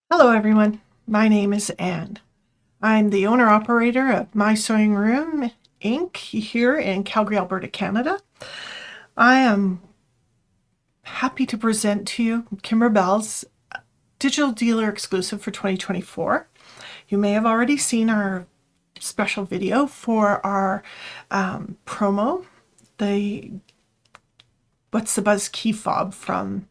Hello everyone, my name is Anne. I'm the owner-operator of My Sewing Room Inc. here in Calgary, Alberta, Canada. I am happy to present to you Kimberbell's digital dealer exclusive for 2024. You may have already seen our special video for our promo, the What's the Buzz key fob from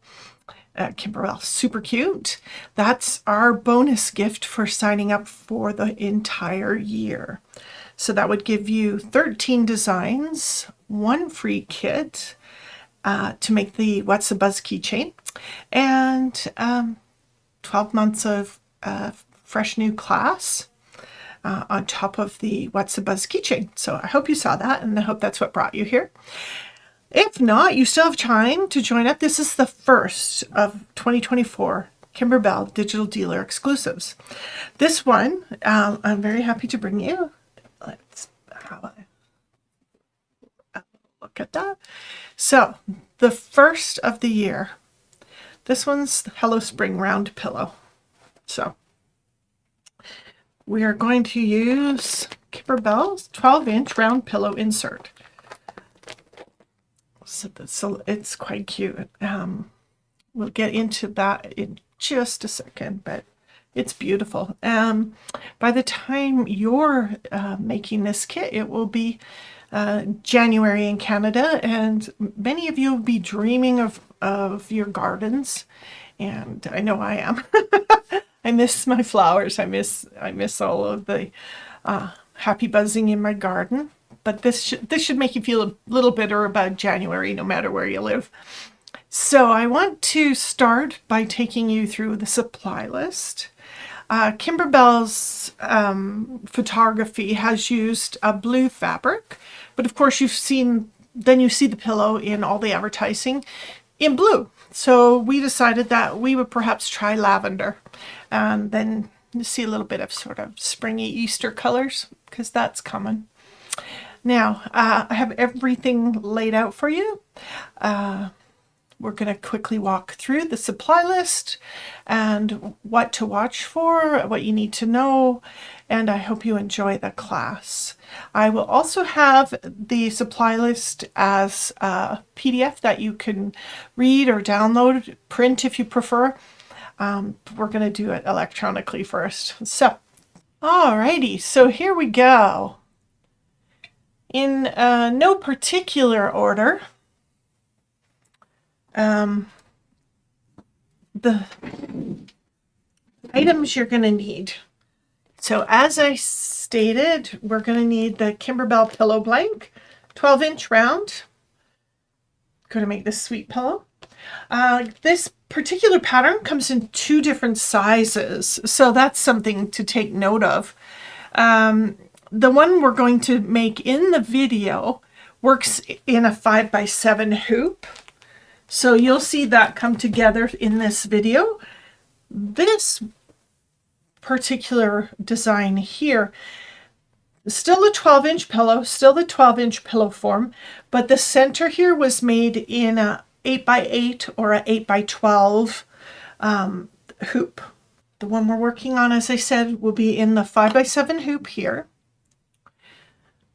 Kimberbell. Super cute. That's our bonus gift for signing up for the entire year. So that would give you 13 designs, one free kit to make the What's the Buzz keychain, and 12 months of fresh new class on top of the What's the Buzz keychain. So I hope you saw that, and I hope that's what brought you here. If not, you still have time to join up. This is the first of 2024 Kimberbell Digital Dealer exclusives. This one, I'm very happy to bring you. Let's have a look at that. So, the first of the year. This one's Hello Spring Round Pillow. So, we are going to use Kimberbell's 12-inch round pillow insert. So it's quite cute. We'll get into that in just a second, but it's beautiful. By the time you're making this kit, it will be January in Canada, and many of you will be dreaming of your gardens, and I know I am. I miss my flowers. I miss all of the happy buzzing in my garden. But this should make you feel a little better about January, no matter where you live. So I want to start by taking you through the supply list. Kimberbell's photography has used a blue fabric, but of course you see the pillow in all the advertising in blue. So we decided that we would perhaps try lavender, and then you see a little bit of sort of springy Easter colors, because that's coming. Now, I have everything laid out for you. We're going to quickly walk through the supply list and what to watch for, what you need to know, and I hope you enjoy the class. I will also have the supply list as a PDF that you can read or download, print if you prefer. We're going to do it electronically first. So, alrighty, so here we go. In no particular order, the items you're going to need. So as I stated, we're going to need the Kimberbell pillow blank, 12-inch round. Going to make this sweet pillow. This particular pattern comes in 2 different sizes, so that's something to take note of. The one we're going to make in the video works in a 5x7 hoop. So you'll see that come together in this video. This particular design here, still a 12-inch pillow, still the 12-inch pillow form, but the center here was made in a 8x8 or a 8x12 hoop. The one we're working on, as I said, will be in the 5x7 hoop here.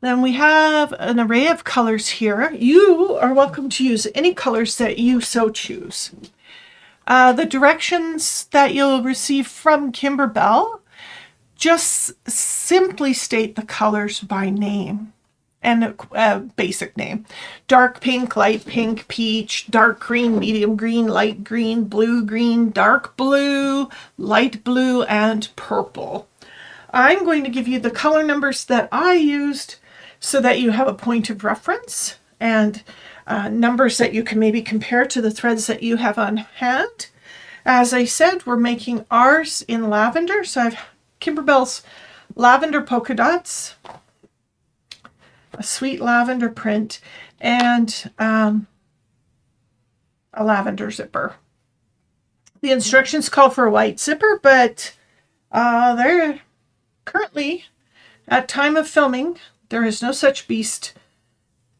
Then we have an array of colors here. You are welcome to use any colors that you so choose. The directions that you'll receive from Kimberbell just simply state the colors by name and a basic name. Dark pink, light pink, peach, dark green, medium green, light green, blue green, dark blue, light blue, and purple. I'm going to give you the color numbers that I used so that you have a point of reference and numbers that you can maybe compare to the threads that you have on hand. As I said, we're making ours in lavender, so I have Kimberbell's lavender polka dots, a sweet lavender print, and a lavender zipper. The instructions call for a white zipper, but they're currently, at time of filming, there is no such beast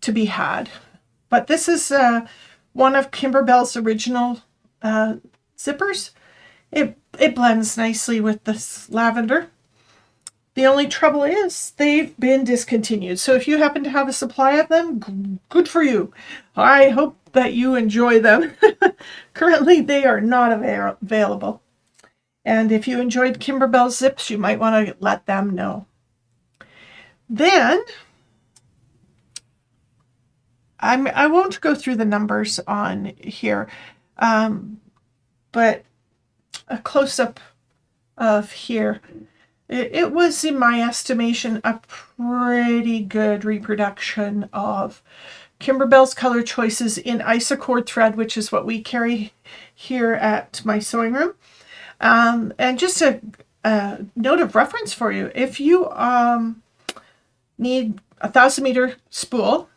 to be had. But this is one of Kimberbell's original zippers. It blends nicely with this lavender. The only trouble is they've been discontinued. So if you happen to have a supply of them, good for you. I hope that you enjoy them. Currently, they are not available. And if you enjoyed Kimberbell zips, you might want to let them know. Then, I won't go through the numbers on here, but a close-up of here. It was, in my estimation, a pretty good reproduction of Kimberbell's color choices in Isacord thread, which is what we carry here at my sewing room. And just a note of reference for you, if you need a 1,000-meter spool,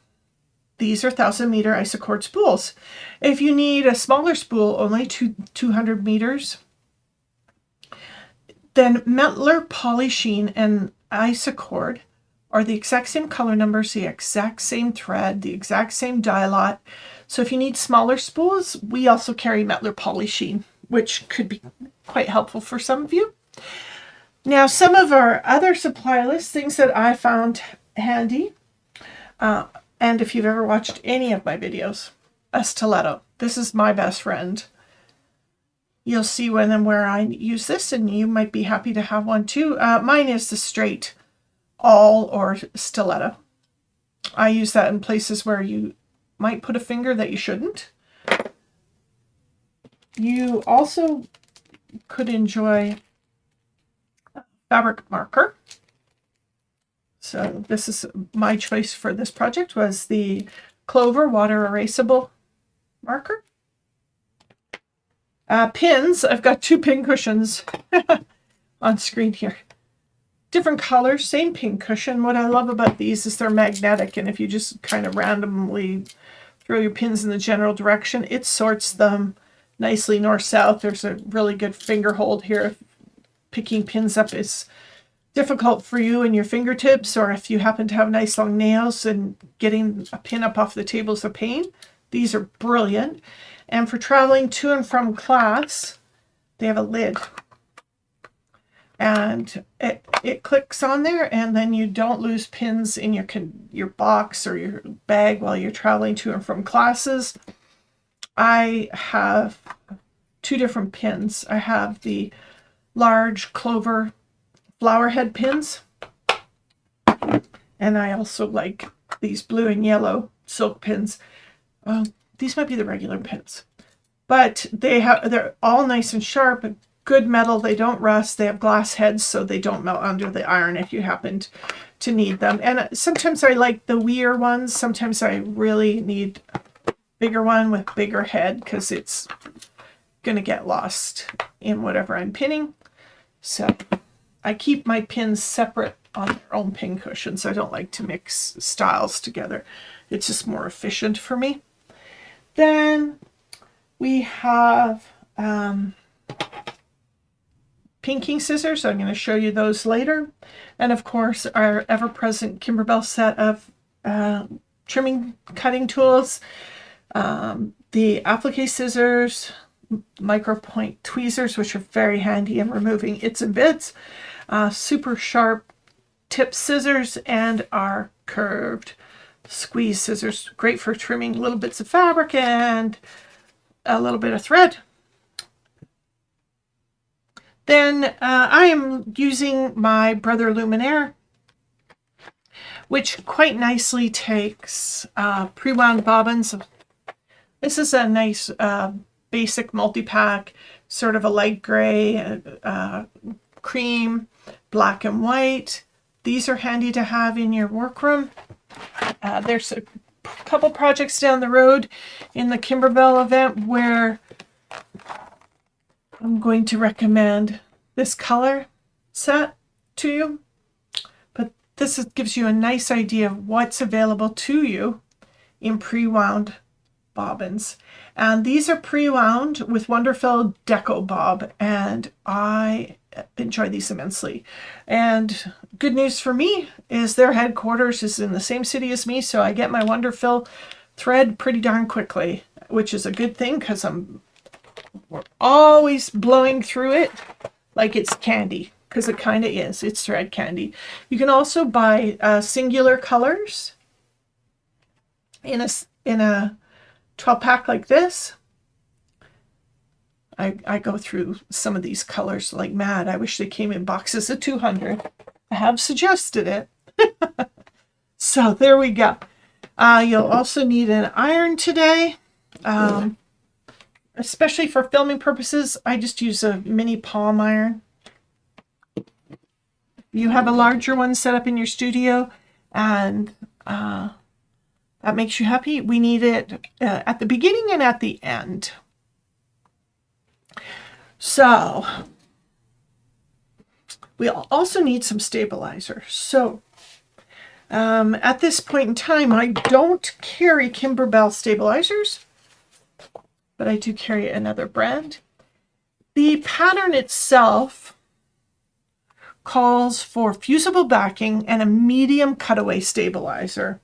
these are 1,000-meter Isacord spools. If you need a smaller spool, only 200 meters, then Metler Polysheen and Isacord are the exact same color numbers, the exact same thread, the exact same dye lot. So if you need smaller spools, we also carry Metler Polysheen, which could be quite helpful for some of you. Now, some of our other supply lists, things that I found handy, and if you've ever watched any of my videos, a stiletto. This is my best friend. You'll see when and where I use this, and you might be happy to have one too. Mine is the straight awl or stiletto. I use that in places where you might put a finger that you shouldn't. You also could enjoy a fabric marker. So this is my choice for this project, was the Clover water erasable marker. Pins, I've got 2 pin cushions on screen here. Different colors, same pin cushion. What I love about these is they're magnetic, and if you just kind of randomly throw your pins in the general direction, it sorts them nicely north-south. There's a really good finger hold here. If picking pins up is difficult for you and your fingertips, or if you happen to have nice long nails and getting a pin up off the table is a pain, these are brilliant. And for traveling to and from class, they have a lid. And it clicks on there, and then you don't lose pins in your box or your bag while you're traveling to and from classes. I have 2 different pins. I have the large Clover flower head pins, and I also like these blue and yellow silk pins. These might be the regular pins, but they're all nice and sharp, good metal. They don't rust. They have glass heads, so they don't melt under the iron if you happened to need them. And sometimes I like the weir ones. Sometimes I really need a bigger one with bigger head because it's going to get lost in whatever I'm pinning. So I keep my pins separate on their own pin cushions. I don't like to mix styles together. It's just more efficient for me. Then we have pinking scissors. I'm going to show you those later. And of course, our ever-present Kimberbell set of trimming cutting tools, the applique scissors, micro point tweezers, which are very handy in removing its and bits, super sharp tip scissors, and our curved squeeze scissors, great for trimming little bits of fabric and a little bit of thread. Then I am using my Brother Luminaire, which quite nicely takes pre-wound bobbins. This is a nice basic multi-pack, sort of a light gray, cream, black and white. These are handy to have in your workroom. There's a couple projects down the road in the Kimberbell event where I'm going to recommend this color set to you. But this gives you a nice idea of what's available to you in pre-wound bobbins. And these are pre-wound with Wonderful Deco Bob, and I enjoy these immensely. And good news for me is their headquarters is in the same city as me, so I get my Wonderful thread pretty darn quickly, which is a good thing because I'm we're always blowing through it like it's candy, because it kind of is. It's thread candy. You can also buy singular colors in a 12 pack like this. I go through some of these colors like mad. I wish they came in boxes of 200. I have suggested it. So there we go. You'll also need an iron today. Especially for filming purposes, I just use a mini palm iron. You have a larger one set up in your studio, and that makes you happy. We need it at the beginning and at the end. So we also need some stabilizer. So at this point in time, I don't carry Kimberbell stabilizers, but I do carry another brand. The pattern itself calls for fusible backing and a medium cutaway stabilizer.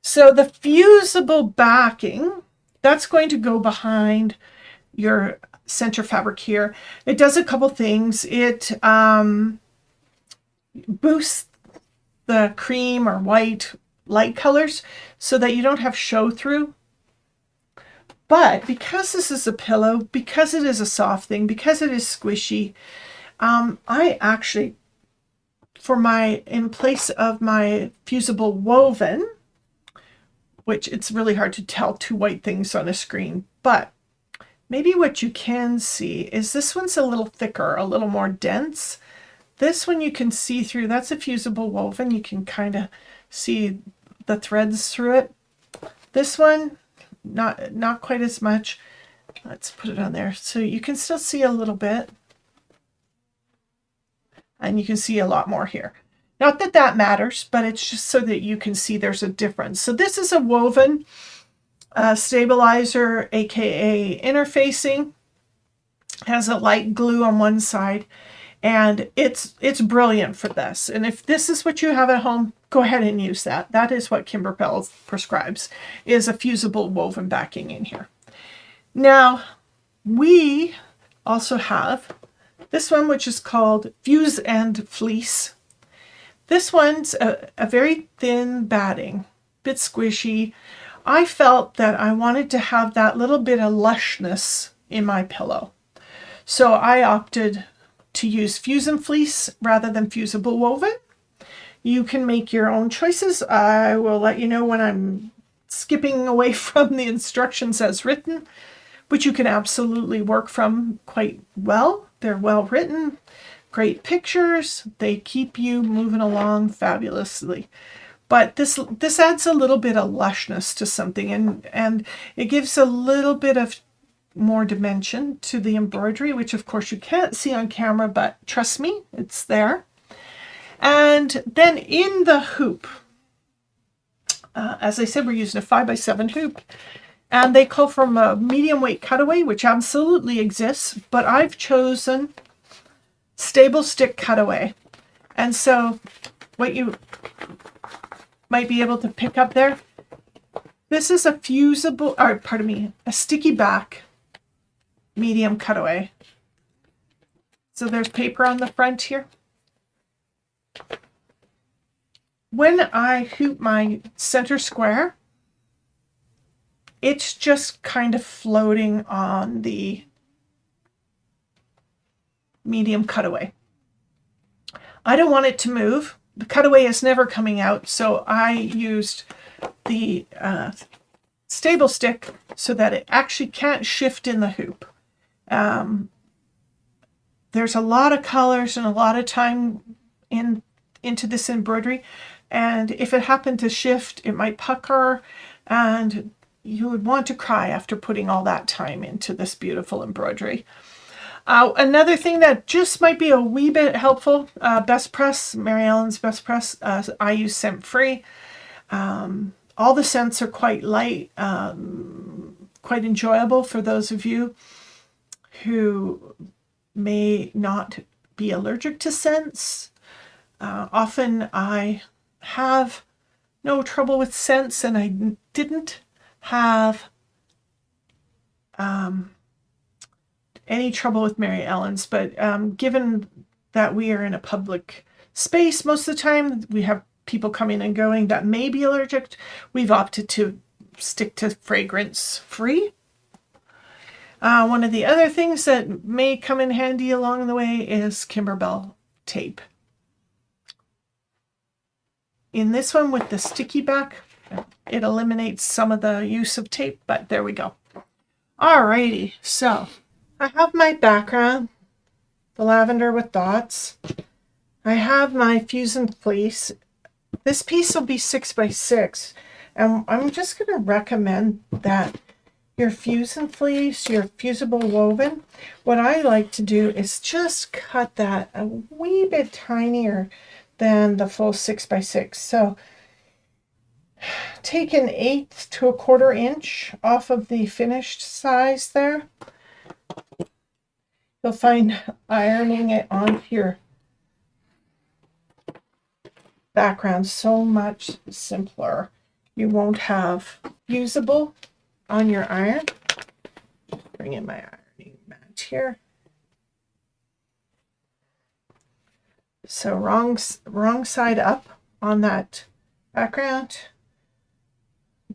So the fusible backing, that's going to go behind your center fabric here. It does a couple things. It boosts the cream or white light colors so that you don't have show through. But because this is a pillow, because it is a soft thing, because it is squishy, I actually, in place of my fusible woven, which it's really hard to tell two white things on a screen, but maybe what you can see is this one's a little thicker, a little more dense. This one you can see through. That's a fusible woven. You can kind of see the threads through it. This one, not quite as much. Let's put it on there. So you can still see a little bit. And you can see a lot more here. Not that that matters, but it's just so that you can see there's a difference. So this is a woven stabilizer, aka interfacing. Has a light glue on one side, and it's brilliant for this. And if this is what you have at home, go ahead and use that. That is what Kimberbell prescribes, is a fusible woven backing in here. Now, we also have this one, which is called Fuse and Fleece. This one's a very thin batting, bit squishy. I felt that I wanted to have that little bit of lushness in my pillow. So I opted to use Fuse and Fleece rather than fusible woven. You can make your own choices. I will let you know when I'm skipping away from the instructions as written, which you can absolutely work from quite well. They're well written, great pictures. They keep you moving along fabulously. But this adds a little bit of lushness to something, and it gives a little bit of more dimension to the embroidery, which of course you can't see on camera, but trust me, it's there. And then in the hoop, as I said, we're using a 5x7 hoop, and they call from a medium weight cutaway, which absolutely exists, but I've chosen Stabilstick Cutaway. And so what you might be able to pick up there, this is a a sticky back medium cutaway. So there's paper on the front here. When I hoop my center square, it's just kind of floating on the medium cutaway. I don't want it to move. The cutaway is never coming out, so I used the stable stick so that it actually can't shift in the hoop. There's a lot of colors and a lot of time into this embroidery, and if it happened to shift, it might pucker, and you would want to cry after putting all that time into this beautiful embroidery. Another thing that just might be a wee bit helpful, Best Press, Mary Ellen's Best Press, I use scent free. All the scents are quite light, quite enjoyable for those of you who may not be allergic to scents. Often I have no trouble with scents, and I didn't have any trouble with Mary Ellen's, but given that we are in a public space most of the time, we have people coming and going that may be allergic. We've opted to stick to fragrance free. One of the other things that may come in handy along the way is Kimberbell tape. In this one with the sticky back, it eliminates some of the use of tape, but there we go. Alrighty, so I have my background, the lavender with dots. I have my Fusion Fleece. This piece will be 6 by 6, and I'm just going to recommend that your Fusion Fleece, your fusible woven, what I like to do is just cut that a wee bit tinier than the full 6 by 6. So take an 1/8 to 1/4 inch off of the finished size there. You'll find ironing it onto your background so much simpler. You won't have fusible on your iron. Just bring in my ironing mat here. So wrong side up on that background.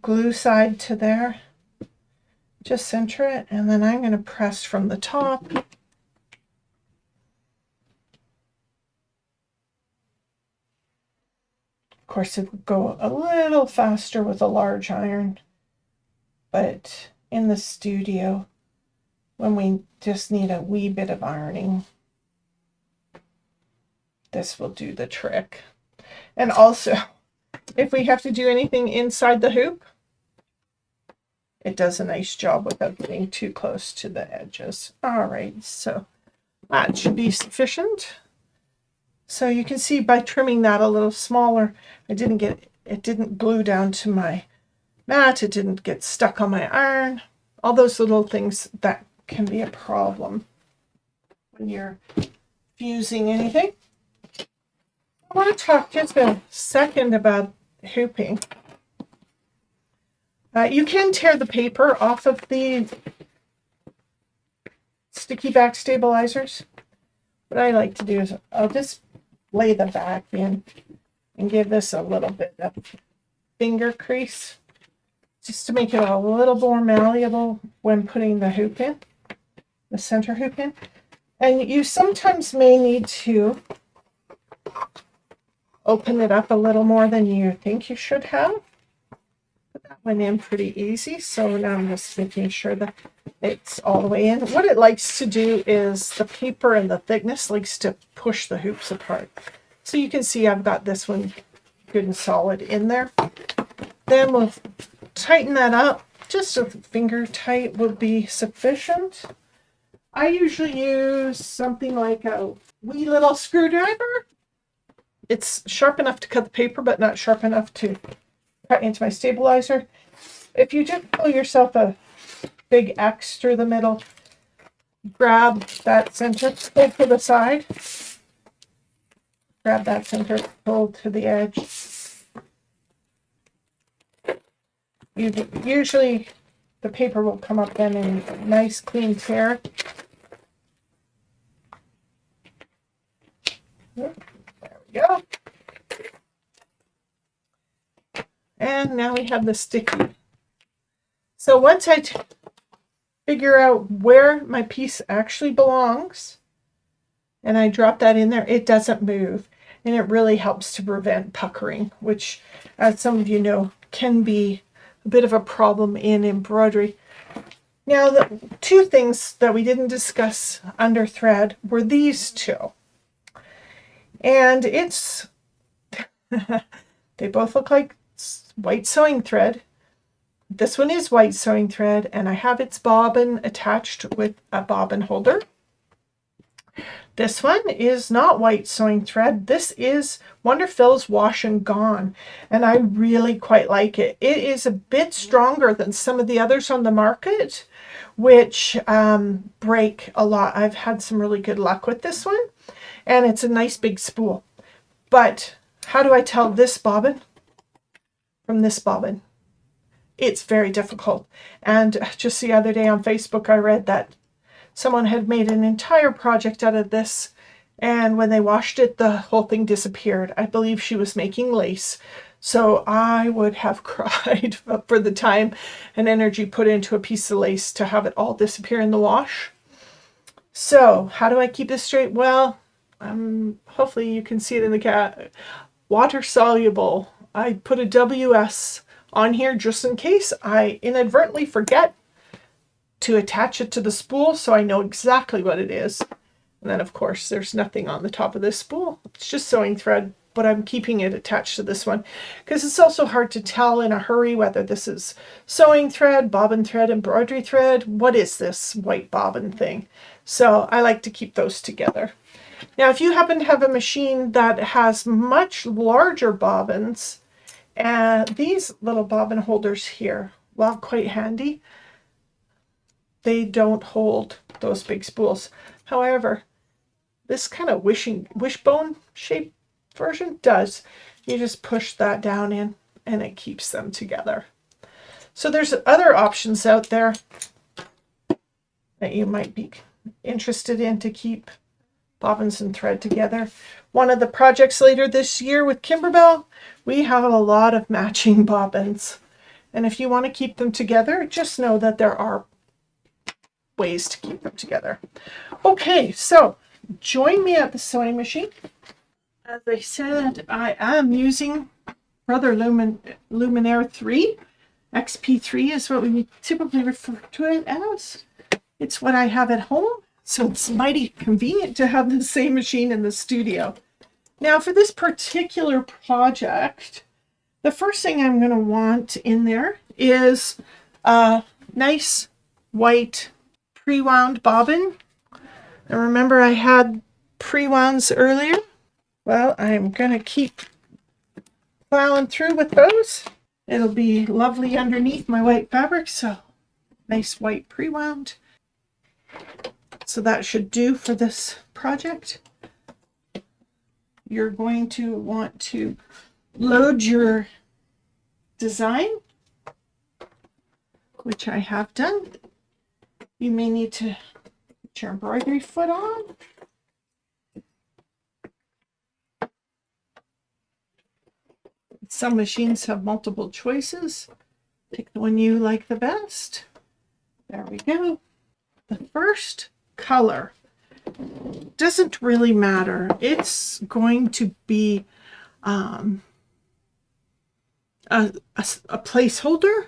Glue side to there. Just center it, and then I'm going to press from the top. Of course, it would go a little faster with a large iron, but in the studio, when we just need a wee bit of ironing, this will do the trick. And also, if we have to do anything inside the hoop, it does a nice job without getting too close to the edges. All right, so that should be sufficient. So you can see by trimming that a little smaller, it didn't glue down to my mat, it didn't get stuck on my iron. All those little things that can be a problem when you're fusing anything. I want to talk just a second about hooping. You can tear the paper off of the sticky back stabilizers. What I like to do is I'll just lay the back in and give this a little bit of finger crease just to make it a little more malleable when putting the hoop in, the center hoop in. And you sometimes may need to open it up a little more than you think you should have. Put that one in pretty easy. So now I'm just making sure that it's all the way in. What it likes to do is the paper and the thickness likes to push the hoops apart. So you can see I've got this one good and solid in there. Then we'll tighten that up. Just a finger tight would be sufficient. I usually use something like a wee little screwdriver. It's sharp enough to cut the paper, but not sharp enough to cut into my stabilizer. If you just pull yourself a big X through the middle, grab that center, pull to the side, grab that center, pull to the edge. Usually the paper will come up then in a nice clean tear. There we go. And now we have the sticky. So once I figure out where my piece actually belongs and I drop that in there, it doesn't move, and it really helps to prevent puckering, which, as some of you know, can be a bit of a problem in embroidery. Now, the two things that we didn't discuss under thread were these two, and it's they both look like white sewing thread. This one is white sewing thread, and I have its bobbin attached with a bobbin holder. This one is not white sewing thread. This is Wonderfil's Wash and Gone, and I really quite like it. It is a bit stronger than some of the others on the market, which break a lot. I've had some really good luck with this one, and it's a nice big spool. But how do I tell this bobbin from this bobbin? It's very difficult. And just the other day on Facebook, I read that someone had made an entire project out of this, and when they washed it, the whole thing disappeared. I believe she was making lace. So I would have cried for the time and energy put into a piece of lace to have it all disappear in the wash. So how do I keep this straight? Well, hopefully you can see it in the water soluble. I put a WS on here just in case I inadvertently forget to attach it to the spool, so I know exactly what it is. And then of course there's nothing on the top of this spool. It's just sewing thread, but I'm keeping it attached to this one because it's also hard to tell in a hurry whether this is sewing thread, bobbin thread, embroidery thread. What is this white bobbin thing? So I like to keep those together. Now, if you happen to have a machine that has much larger bobbins, these little bobbin holders here, while quite handy, they don't hold those big spools. However, this kind of wishbone shape version does. You just push that down in and it keeps them together. So there's other options out there that you might be interested in to keep bobbins and thread together. One of the projects later this year with Kimberbell, we have a lot of matching bobbins. And if you want to keep them together, just know that there are ways to keep them together. Okay, so join me at the sewing machine. As I said, I am using Brother Luminaire 3. XP3 is what we typically refer to it as. It's what I have at home, so it's mighty convenient to have the same machine in the studio. Now for this particular project, the first thing I'm going to want in there is a nice white pre-wound bobbin. And remember I had pre-wounds earlier? Well, I'm going to keep plowing through with those. It'll be lovely underneath my white fabric, so nice white pre-wound. So that should do for this project. You're going to want to load your design, which I have done. You may need to put your embroidery foot on. Some machines have multiple choices. Pick the one you like the best. There we go. The first color doesn't really matter. It's going to be a placeholder.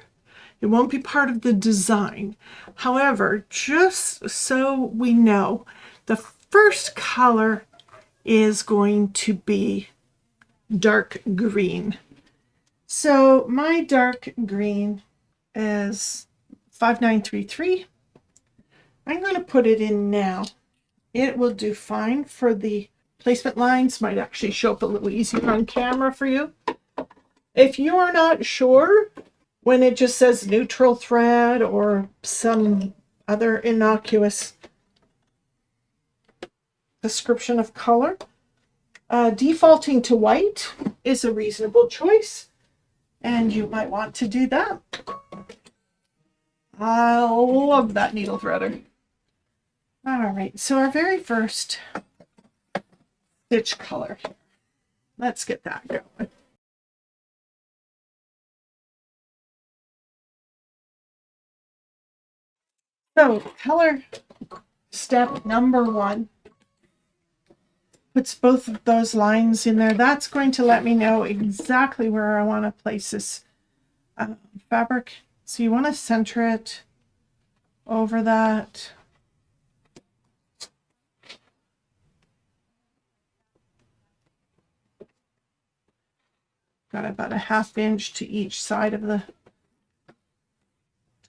It won't be part of the design. However, just so we know, the first color is going to be dark green. So my dark green is 5933. I'm going to put it in now. It will do fine for the placement lines. Might actually show up a little easier on camera for you. If you are not sure, when it just says neutral thread or some other innocuous description of color, defaulting to white is a reasonable choice, and you might want to do that. I love that needle threader. All right, so our very first stitch color here. Let's get that going. So color step number 1 puts both of those lines in there. That's going to let me know exactly where I want to place this fabric. So you want to center it over that. Got about a 1/2 inch to each side of the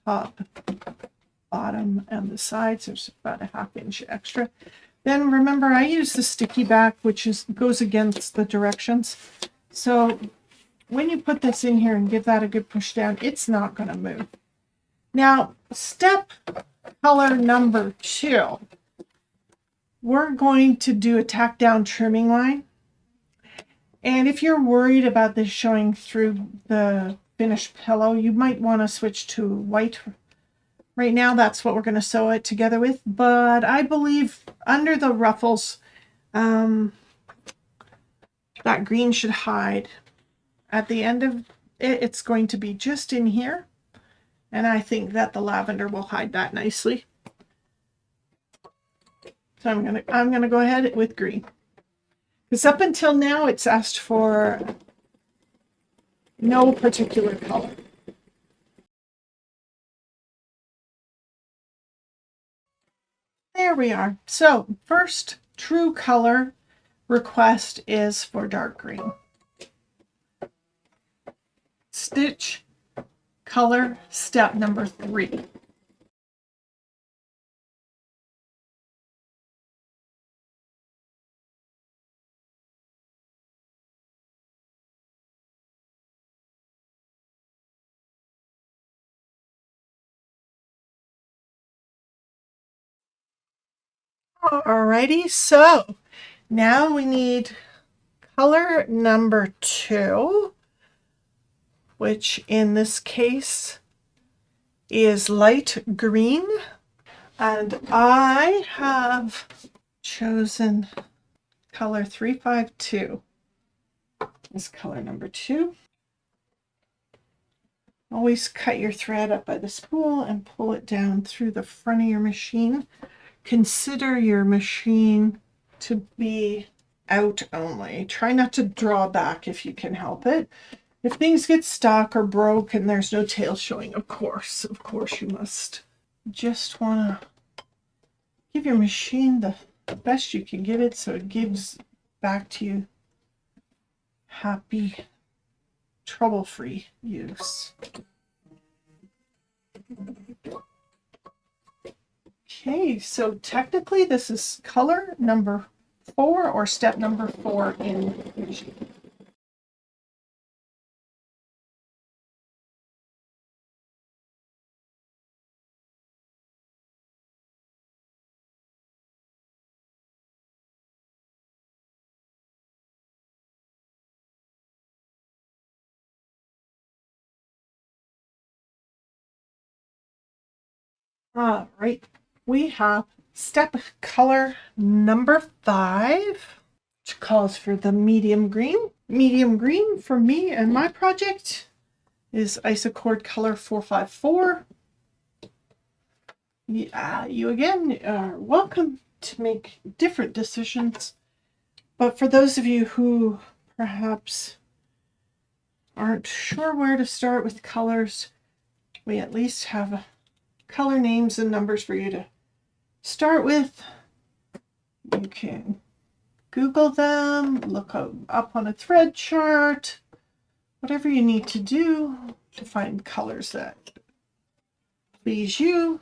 top, bottom, and the sides. There's about a 1/2 inch extra. Then remember, I use the sticky back, which goes against the directions. So when you put this in here and give that a good push down, it's not going to move. Now, step color number 2, we're going to do a tack down trimming line. And if you're worried about this showing through the finished pillow, you might want to switch to white Right now, that's what we're going to sew it together with, but I believe under the ruffles, that green should hide. At the end of it, it's going to be just in here, and I think that the lavender will hide that nicely. So I'm gonna go ahead with green, because up until now it's asked for no particular color. There we are. So first true color request is for dark green. Stitch color step number 3. Alrighty, so now we need color number 2, which in this case is light green, and I have chosen color 352 is color number 2. Always cut your thread up by the spool and pull it down through the front of your machine. Consider your machine to be out only. Try not to draw back if you can help it. If things get stuck or broke and there's no tail showing, of course you must just want to give your machine the best you can give it so it gives back to you happy, trouble-free use. Okay, so technically this is color number 4 or step number 4 in the machine. All right, we have step color number 5, which calls for the medium green. Medium green for me and my project is Isacord color 454. You again are welcome to make different decisions, but for those of you who perhaps aren't sure where to start with colors, we at least have color names and numbers for you to start with. You can Google them, look up on a thread chart, whatever you need to do to find colors that please you.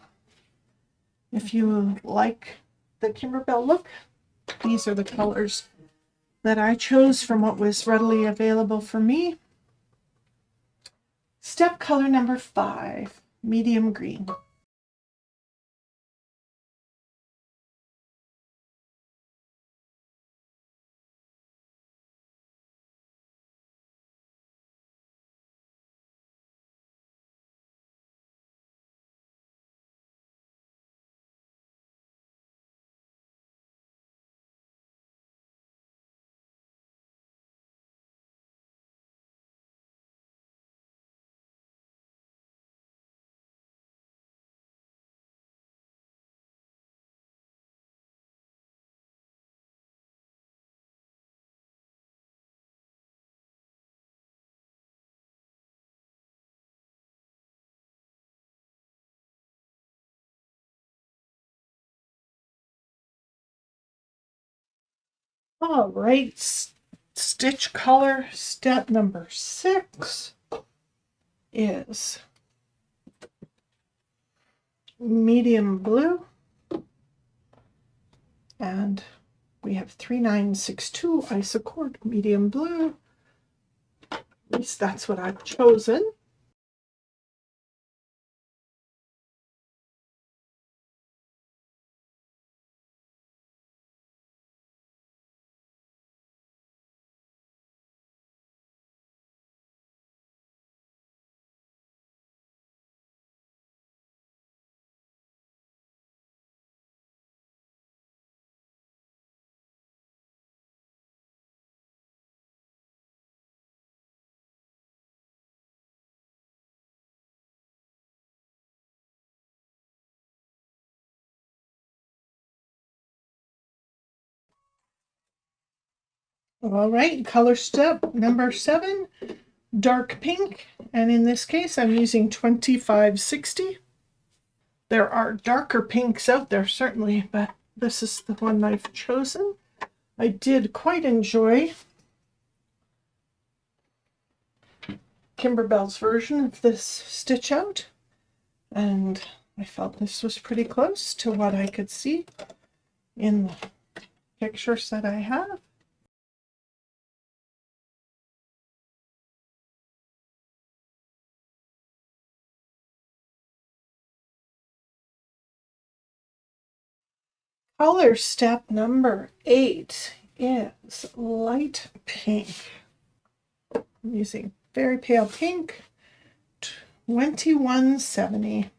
If you like the Kimberbell look, these are the colors that I chose from what was readily available for me. Step color number 5, medium green. All right, stitch color step number 6 is medium blue, and we have 3962 Isacord medium blue. At least that's what I've chosen. All right, color step number 7, dark pink. And in this case, I'm using 2560. There are darker pinks out there, certainly, but this is the one I've chosen. I did quite enjoy Kimberbell's version of this stitch out, and I felt this was pretty close to what I could see in the pictures that I have. Color step number 8 is light pink. I'm using very pale pink, 2170.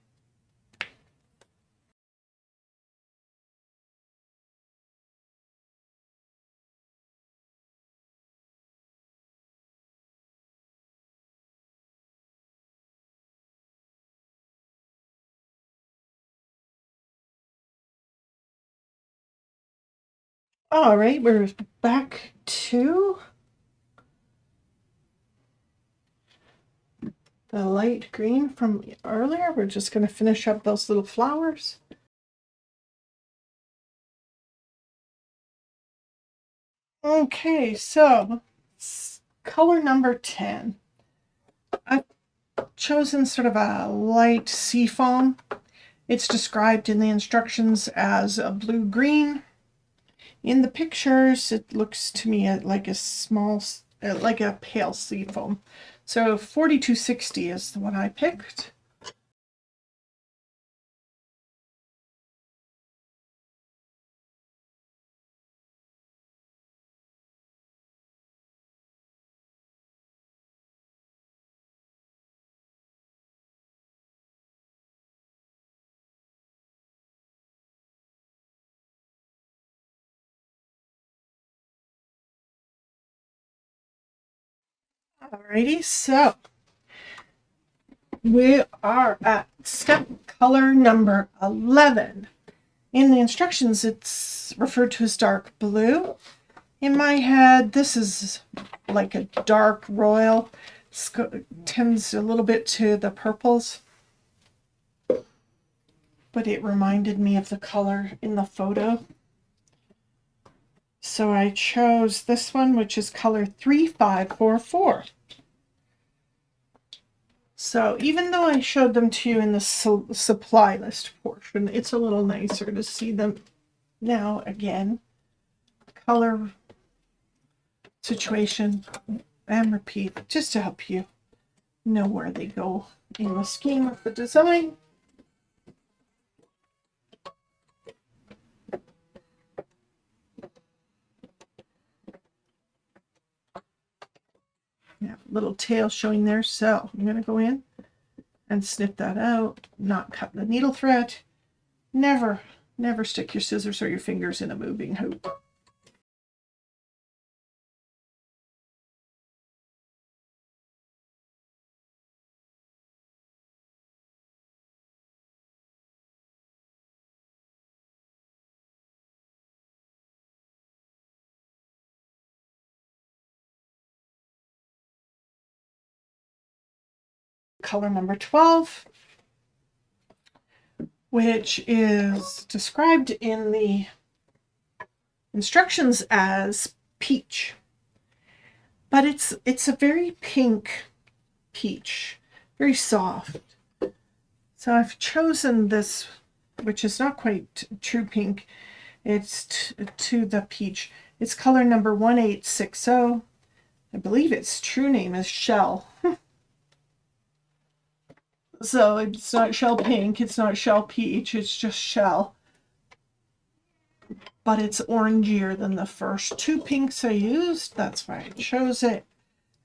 All right, we're back to the light green from earlier. We're just going to finish up those little flowers. Okay, so color number 10. I've chosen sort of a light seafoam. It's described in the instructions as a blue-green. In the pictures, it looks to me like a small, like a pale seafoam. So 4260 is the one I picked. Alrighty, so we are at step color number 11. In the instructions, it's referred to as dark blue. In my head, this is like a dark royal. Tends a little bit to the purples, but it reminded me of the color in the photo. So I chose this one, which is color 3544. So even though I showed them to you in the supply list portion, it's a little nicer to see them now again. Color situation and repeat, just to help you know where they go in the scheme of the design. Yeah, little tail showing there. So I'm going to go in and snip that out, not cut the needle thread. Never stick your scissors or your fingers in a moving hoop. Color number 12, which is described in the instructions as peach, but it's a very pink peach, very soft. So I've chosen this, which is not quite true pink. It's to the peach. It's color number 1860. I believe its true name is Shell. So it's not shell pink, it's not shell peach, it's just shell. But it's orangier than the first 2 pinks I used. That's why I chose it.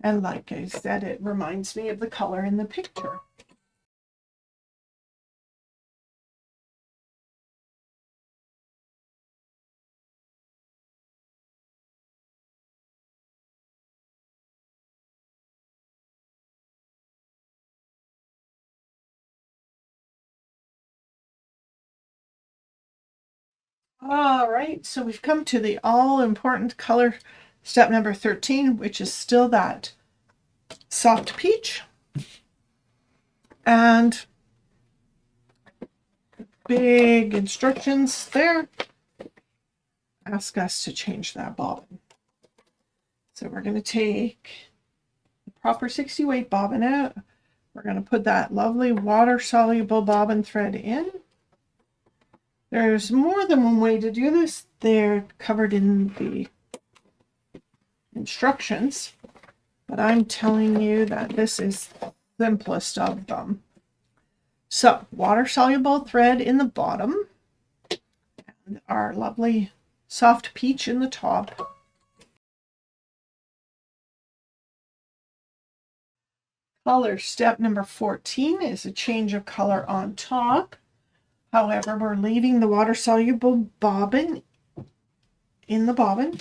And like I said, it reminds me of the color in the picture. All right, so we've come to the all-important color step number 13, which is still that soft peach. And big instructions there ask us to change that bobbin. So we're going to take the proper 60 weight bobbin out. We're going to put that lovely water soluble bobbin thread in. There's more than one way to do this. They're covered in the instructions, but I'm telling you that this is the simplest of them. So water soluble thread in the bottom and our lovely soft peach in the top. Color step number 14 is a change of color on top. However, we're leaving the water soluble bobbin in the bobbin,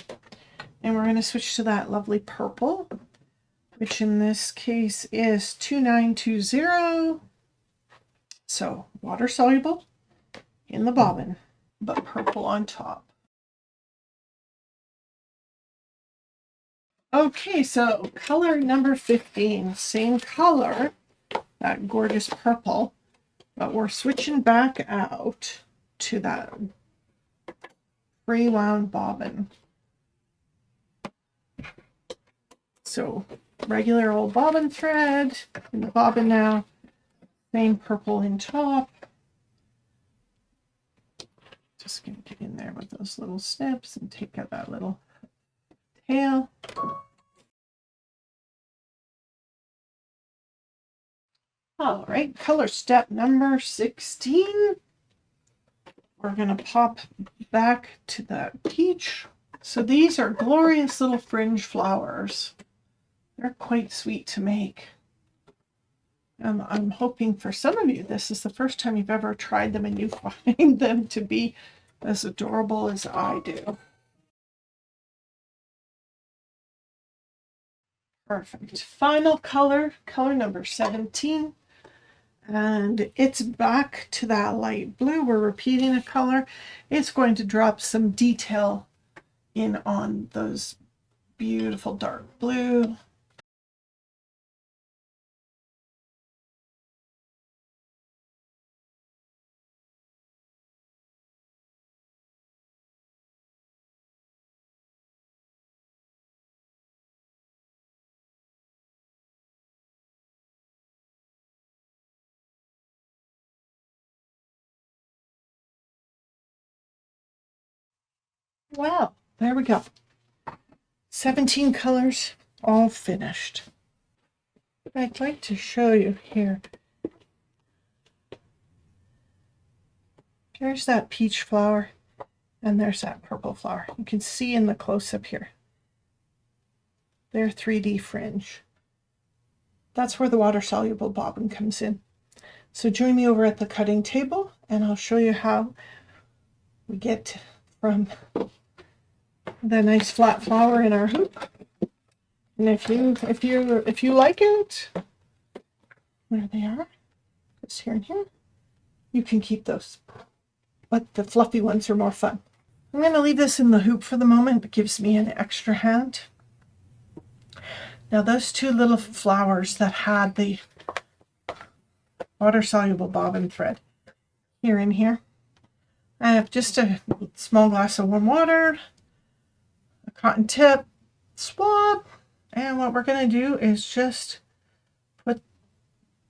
and we're going to switch to that lovely purple, which in this case is 2920. So water soluble in the bobbin, but purple on top. Okay, so color number 15, same color, that gorgeous purple, but we're switching back out to that free-wound bobbin. So regular old bobbin thread in the bobbin now, same purple in top. Just going to get in there with those little snips and take out that little tail. All right, color step number 16. We're going to pop back to that peach. So these are glorious little fringe flowers. They're quite sweet to make. I'm hoping for some of you this is the first time you've ever tried them and you find them to be as adorable as I do. Perfect. Final color, color number 17. And it's back to that light blue. We're repeating a color. It's going to drop some detail in on those beautiful dark blue. Wow, there we go. 17 colors, all finished. I'd like to show you here. There's that peach flower, and there's that purple flower. You can see in the close-up here. They're 3D fringe. That's where the water-soluble bobbin comes in. So join me over at the cutting table, and I'll show you how we get from the nice flat flower in our hoop. And if you like it, there they are. Just here and here. You can keep those, but the fluffy ones are more fun. I'm going to leave this in the hoop for the moment. It gives me an extra hand. Now those two little flowers that had the water-soluble bobbin thread here and here, I have just a small glass of warm water, a cotton tip, swab, and what we're going to do is just put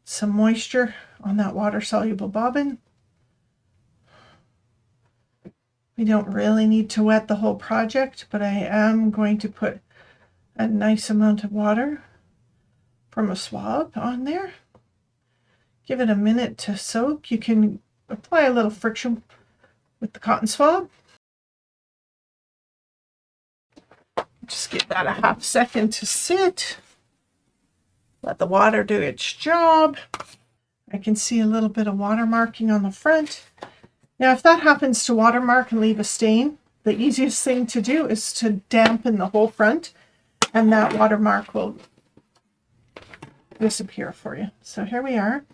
some moisture on that water-soluble bobbin. We don't really need to wet the whole project, but I am going to put a nice amount of water from a swab on there. Give it a minute to soak. You can apply a little friction with the cotton swab. Just give that a half second to sit. Let the water do its job. I can see a little bit of water marking on the front. Now, if that happens to watermark and leave a stain, the easiest thing to do is to dampen the whole front, and that watermark will disappear for you. So here we are.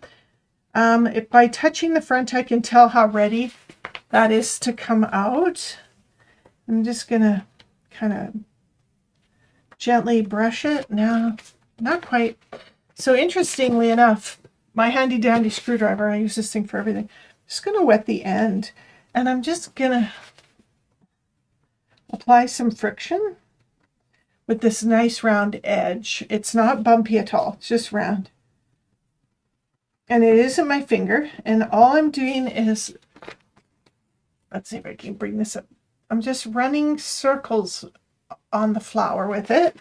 By touching the front, I can tell how ready that is to come out. I'm just going to kind of gently brush it. No, not quite. So interestingly enough, my handy dandy screwdriver, I use this thing for everything. I'm just going to wet the end, and I'm just going to apply some friction with this nice round edge. It's not bumpy at all, it's just round. And it isn't my finger, and all I'm doing is, let's see if I can bring this up. I'm just running circles on the flower with it,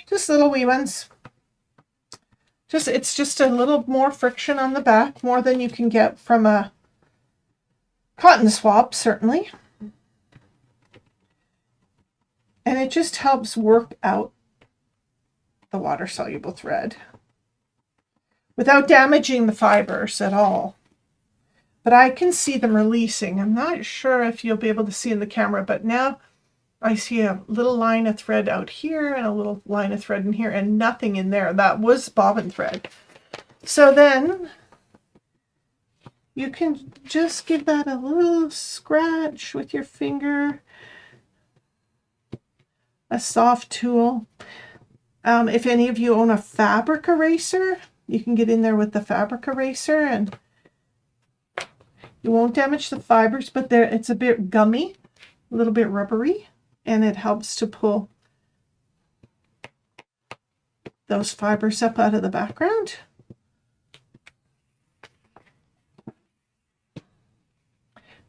just little wee ones. It's just a little more friction on the back, more than you can get from a cotton swab, certainly. And it just helps work out the water-soluble thread without damaging the fibers at all. But I can see them releasing. I'm not sure if you'll be able to see in the camera, but now I see a little line of thread out here and a little line of thread in here and nothing in there. That was bobbin thread. So then you can just give that a little scratch with your finger, a soft tool. If any of you own a fabric eraser, you can get in there with the fabric eraser and you won't damage the fibers, but it's a bit gummy, a little bit rubbery, and it helps to pull those fibers up out of the background.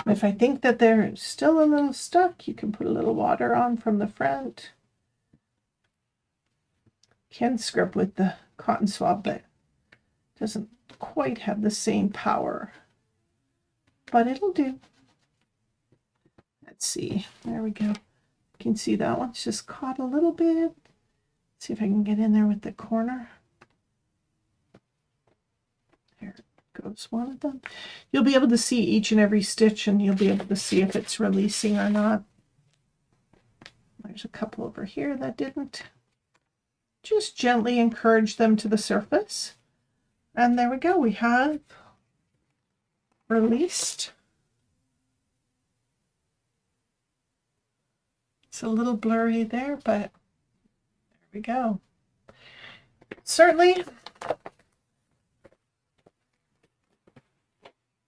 If I think that they're still a little stuck, you can put a little water on from the front. Can scrub with the cotton swab, but doesn't quite have the same power. But it'll do. Let's see. There we go. You can see that one's just caught a little bit. Let's see if I can get in there with the corner. There goes one of them. You'll be able to see each and every stitch, and you'll be able to see if it's releasing or not. There's a couple over here that didn't. Just gently encourage them to the surface. And there we go. We have released. It's a little blurry there, but there we go. Certainly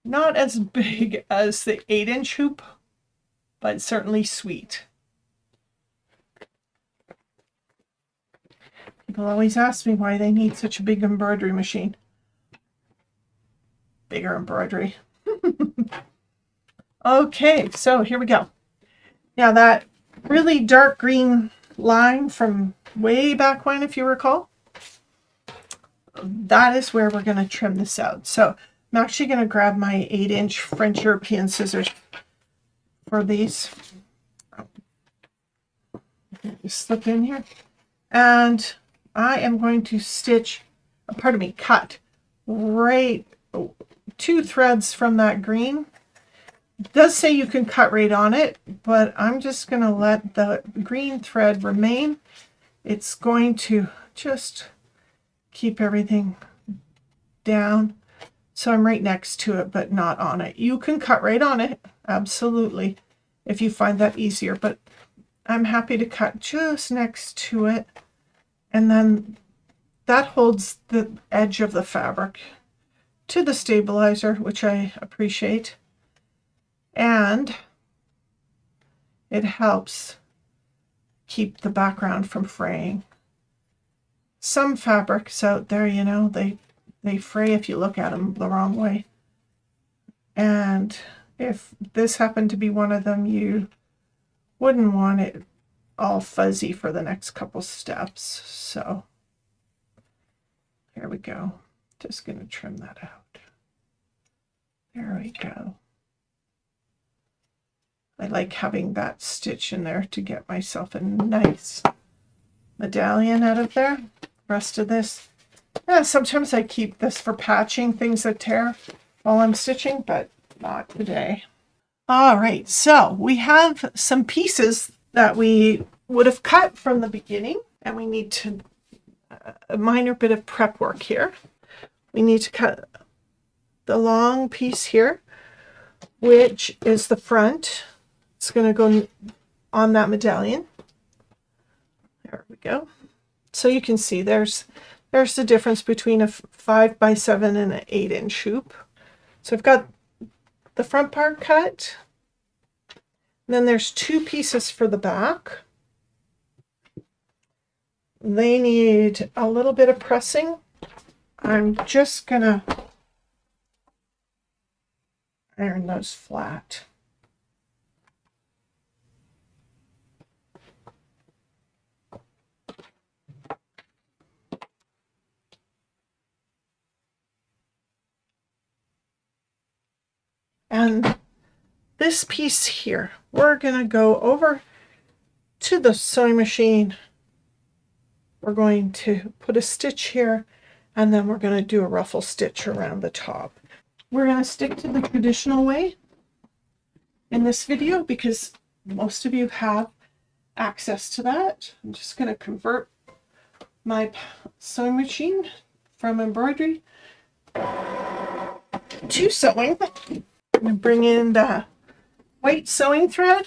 not as big as the 8-inch hoop, but certainly sweet. People always ask me why they need such a big embroidery machine. Bigger embroidery. Okay, so here we go. Now that really dark green line from way back when, if you recall, that is where we're going to trim this out. So I'm actually going to grab my 8-inch French European scissors for these. Just slip in here. And I am going to stitch, cut right 2 threads from that green. It does say you can cut right on it, but I'm just going to let the green thread remain. It's going to just keep everything down. So I'm right next to it, but not on it. You can cut right on it, absolutely, if you find that easier, but I'm happy to cut just next to it. And then that holds the edge of the fabric to the stabilizer, which I appreciate. And it helps keep the background from fraying. Some fabrics out there, you know, they fray if you look at them the wrong way. And if this happened to be one of them, you wouldn't want it all fuzzy for the next couple steps. So here we go. Just going to trim that out. There we go. I like having that stitch in there to get myself a nice medallion out of there. Rest of this, yeah, sometimes I keep this for patching things that tear while I'm stitching, but not today. All right, so we have some pieces that we would have cut from the beginning, and we need to a minor bit of prep work here. We need to cut the long piece here, which is the front. It's going to go on that medallion. There we go. So you can see there's the difference between a 5x7 and an 8-inch hoop. So I've got the front part cut. Then there's 2 pieces for the back. They need a little bit of pressing. I'm just gonna iron those flat. And this piece here, we're gonna go over to the sewing machine. We're going to put a stitch here, and then we're going to do a ruffle stitch around the top. We're going to stick to the traditional way in this video because most of you have access to that. I'm just going to convert my sewing machine from embroidery to sewing. I'm going to bring in the white sewing thread.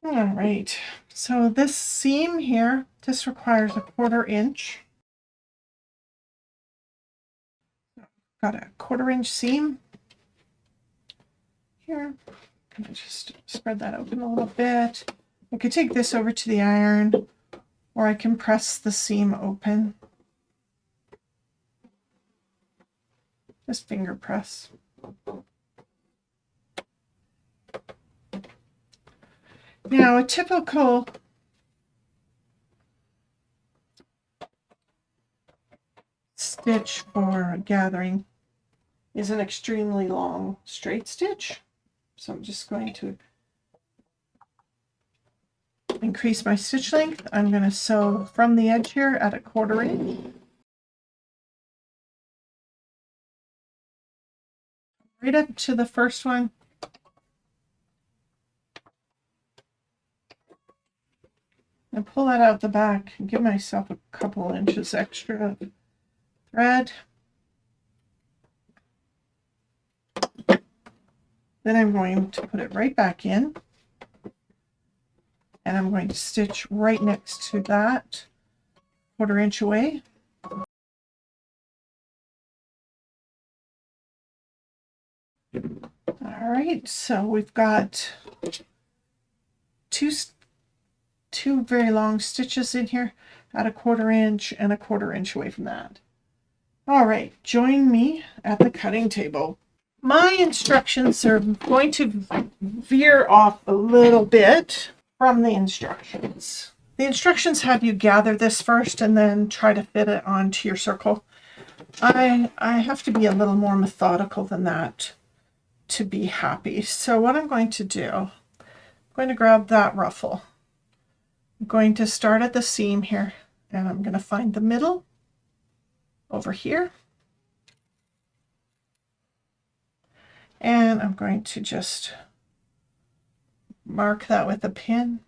All right, so this seam here, this requires a 1/4 inch. Got a 1/4 inch seam here. I'm gonna just spread that open a little bit. I could take this over to the iron, or I can press the seam open. Just finger press. Now, a typical stitch for gathering is an extremely long straight stitch. So I'm just going to increase my stitch length. I'm going to sew from the edge here at a 1/4 inch. Right up to the first one. And pull that out the back and give myself a couple inches extra of thread. Then I'm going to put it right back in, and I'm going to stitch right next to that 1/4 inch away. All right, so we've got two very long stitches in here at a 1/4 inch and a 1/4 inch away from that. All right, join me at the cutting table. My instructions are going to veer off a little bit from the instructions. The instructions have you gather this first and then try to fit it onto your circle. I have to be a little more methodical than that to be happy. So what I'm going to do, I'm going to grab that ruffle. I'm going to start at the seam here, and I'm going to find the middle over here. And I'm going to just mark that with a pin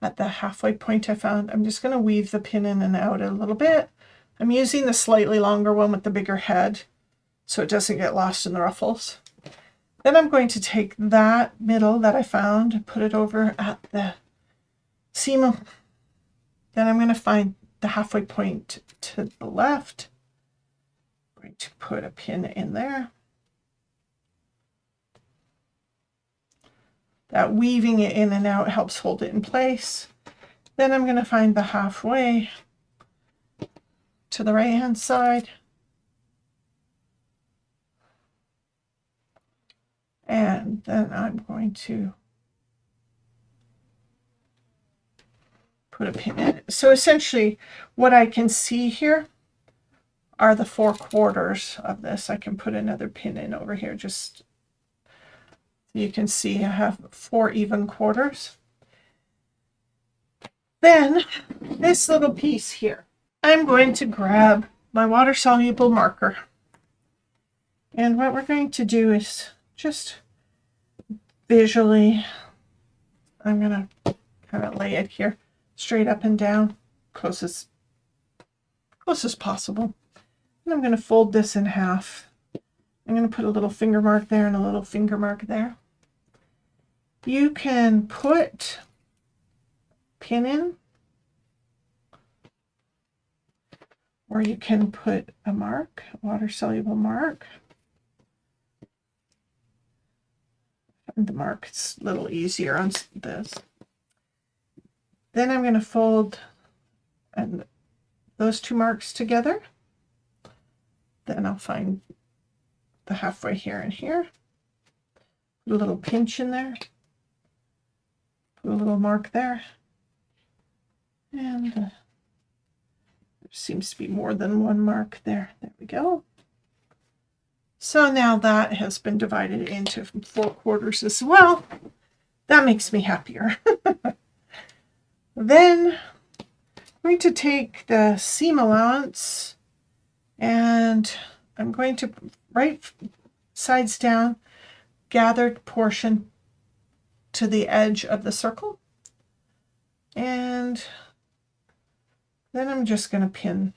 at the halfway point I found. I'm just going to weave the pin in and out a little bit. I'm using the slightly longer one with the bigger head so it doesn't get lost in the ruffles. Then I'm going to take that middle that I found and put it over at the seam. Then I'm going to find the halfway point to the left. I'm going to put a pin in there. That weaving it in and out helps hold it in place. Then I'm going to find the halfway to the right hand side. And then I'm going to put a pin in it. So essentially what I can see here are the 4/4 of this. I can put another pin in over here just you can see I have 4 even quarters. Then this little piece here, I'm going to grab my water-soluble marker. And what we're going to do is just visually, I'm going to kind of lay it here straight up and down, close as possible. And I'm going to fold this in half. I'm going to put a little finger mark there and a little finger mark there. You can put pin in or you can put a mark, a water-soluble mark. And the mark is a little easier on this. Then I'm going to fold those two marks together. Then I'll find the halfway here and here. Put a little pinch in there. Put a little mark there. And there seems to be more than one mark there. There we go. So now that has been divided into 4 quarters as well. That makes me happier. Then I'm going to take the seam allowance and I'm going to right sides down, gathered portion to the edge of the circle. And then I'm just going to pin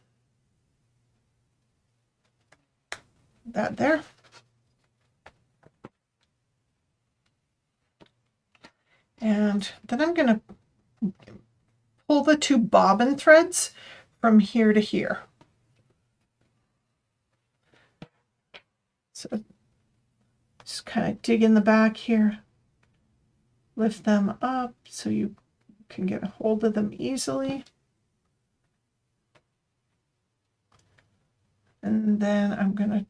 that there. And then I'm going to pull the 2 bobbin threads from here to here. So just kind of dig in the back here, lift them up so you can get a hold of them easily. And then I'm going to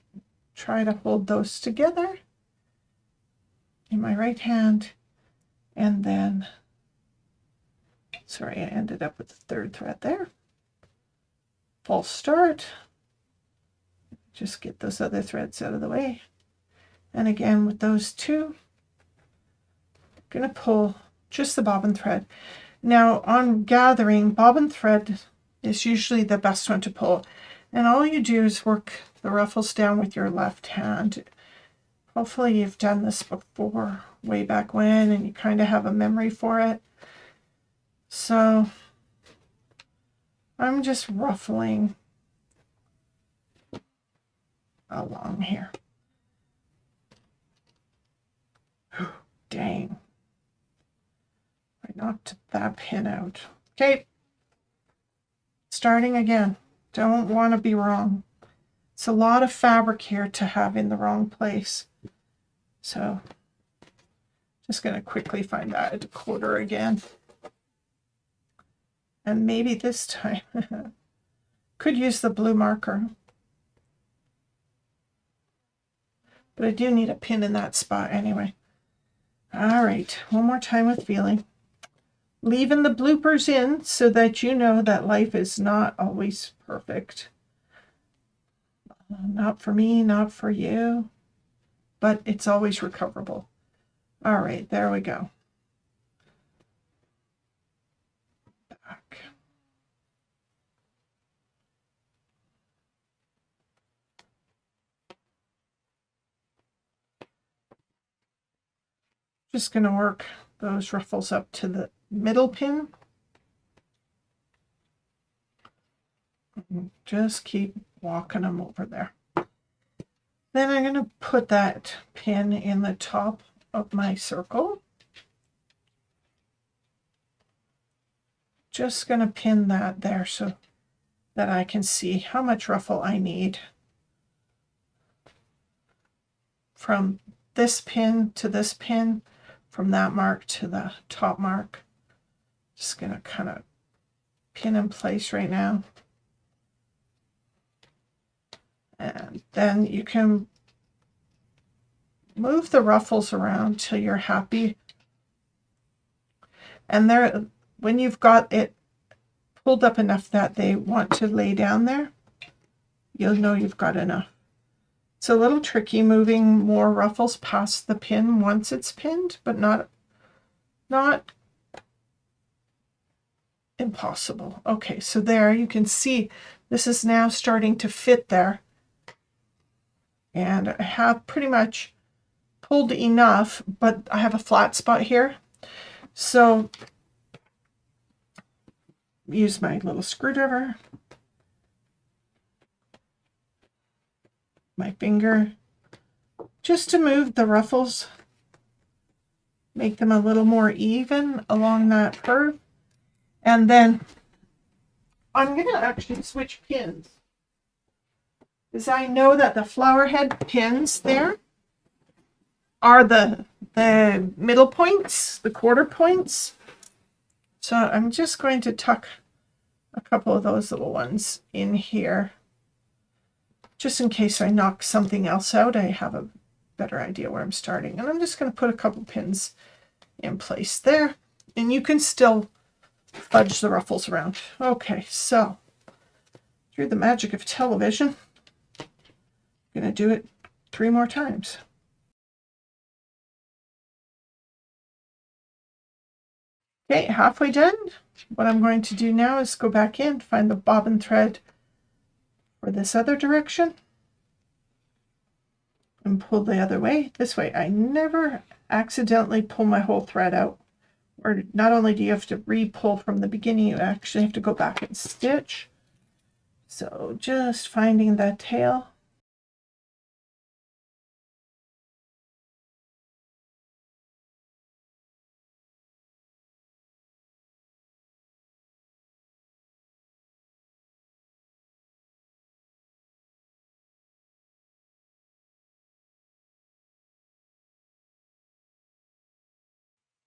try to hold those together in my right hand. And then, sorry, I ended up with the 3rd thread there. False start. Just get those other threads out of the way. And again, with those 2, I'm going to pull just the bobbin thread. Now, on gathering, bobbin thread is usually the best one to pull. And all you do is work the ruffles down with your left hand. Hopefully you've done this before, way back when, and you kind of have a memory for it. So I'm just ruffling along here. Dang. I knocked that pin out. Okay. Starting again. Don't want to be wrong. It's a lot of fabric here to have in the wrong place. So just going to quickly find that at a quarter again. And maybe this time could use the blue marker. But I do need a pin in that spot anyway. All right, one more time with feeling. Leaving the bloopers in so that you know that life is not always perfect. Not for me, not for you, but it's always recoverable. All right, there we go. Back. Just going to work those ruffles up to the middle pin. Just keep walking them over there. Then I'm going to put that pin in the top of my circle. Just going to pin that there so that I can see how much ruffle I need from this pin to this pin, from that mark to the top mark. Just going to kind of pin in place right now. And then you can move the ruffles around till you're happy. And there, when you've got it pulled up enough that they want to lay down there, you'll know you've got enough. It's a little tricky moving more ruffles past the pin once it's pinned, but not impossible. Okay, so there you can see this is now starting to fit there. And I have pretty much pulled enough, but I have a flat spot here. So use my little screwdriver, my finger, just to move the ruffles, make them a little more even along that curve. And then I'm going to actually switch pins. is I know that the flower head pins there are the middle points, the quarter points. So I'm just going to tuck a couple of those little ones in here, just in case I knock something else out. I have a better idea where I'm starting. And I'm just going to put a couple pins in place there. And you can still fudge the ruffles around. Okay, so through the magic of television, I'm going to do it 3 more times. Okay, halfway done. What I'm going to do now is go back in, find the bobbin thread for this other direction, and pull the other way. This way I never accidentally pull my whole thread out. Or not only do you have to re-pull from the beginning, you actually have to go back and stitch. So just finding that tail.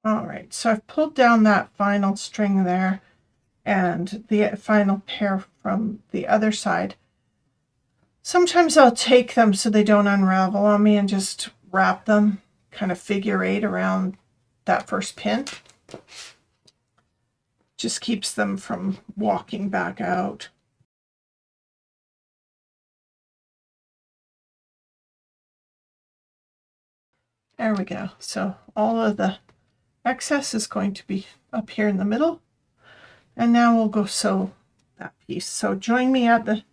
All right, so I've pulled down that final string there and the final pair from the other side. Sometimes I'll take them so they don't unravel on me and just wrap them kind of figure 8 around that first pin. Just keeps them from walking back out. There we go. So all of the excess is going to be up here in the middle. And now we'll go sew that piece. So join me at the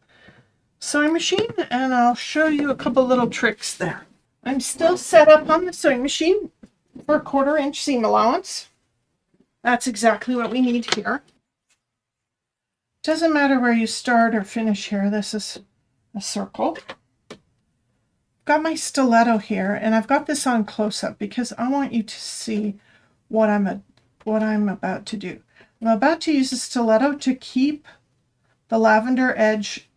sewing machine and I'll show you a couple little tricks there. I'm still set up on the sewing machine for a 1/4 inch seam allowance. That's exactly what we need here. Doesn't matter where you start or finish here. This is a circle. Got my stiletto here and I've got this on close up because I want you to see what I'm about to do. I'm about to use a stiletto to keep the lavender edge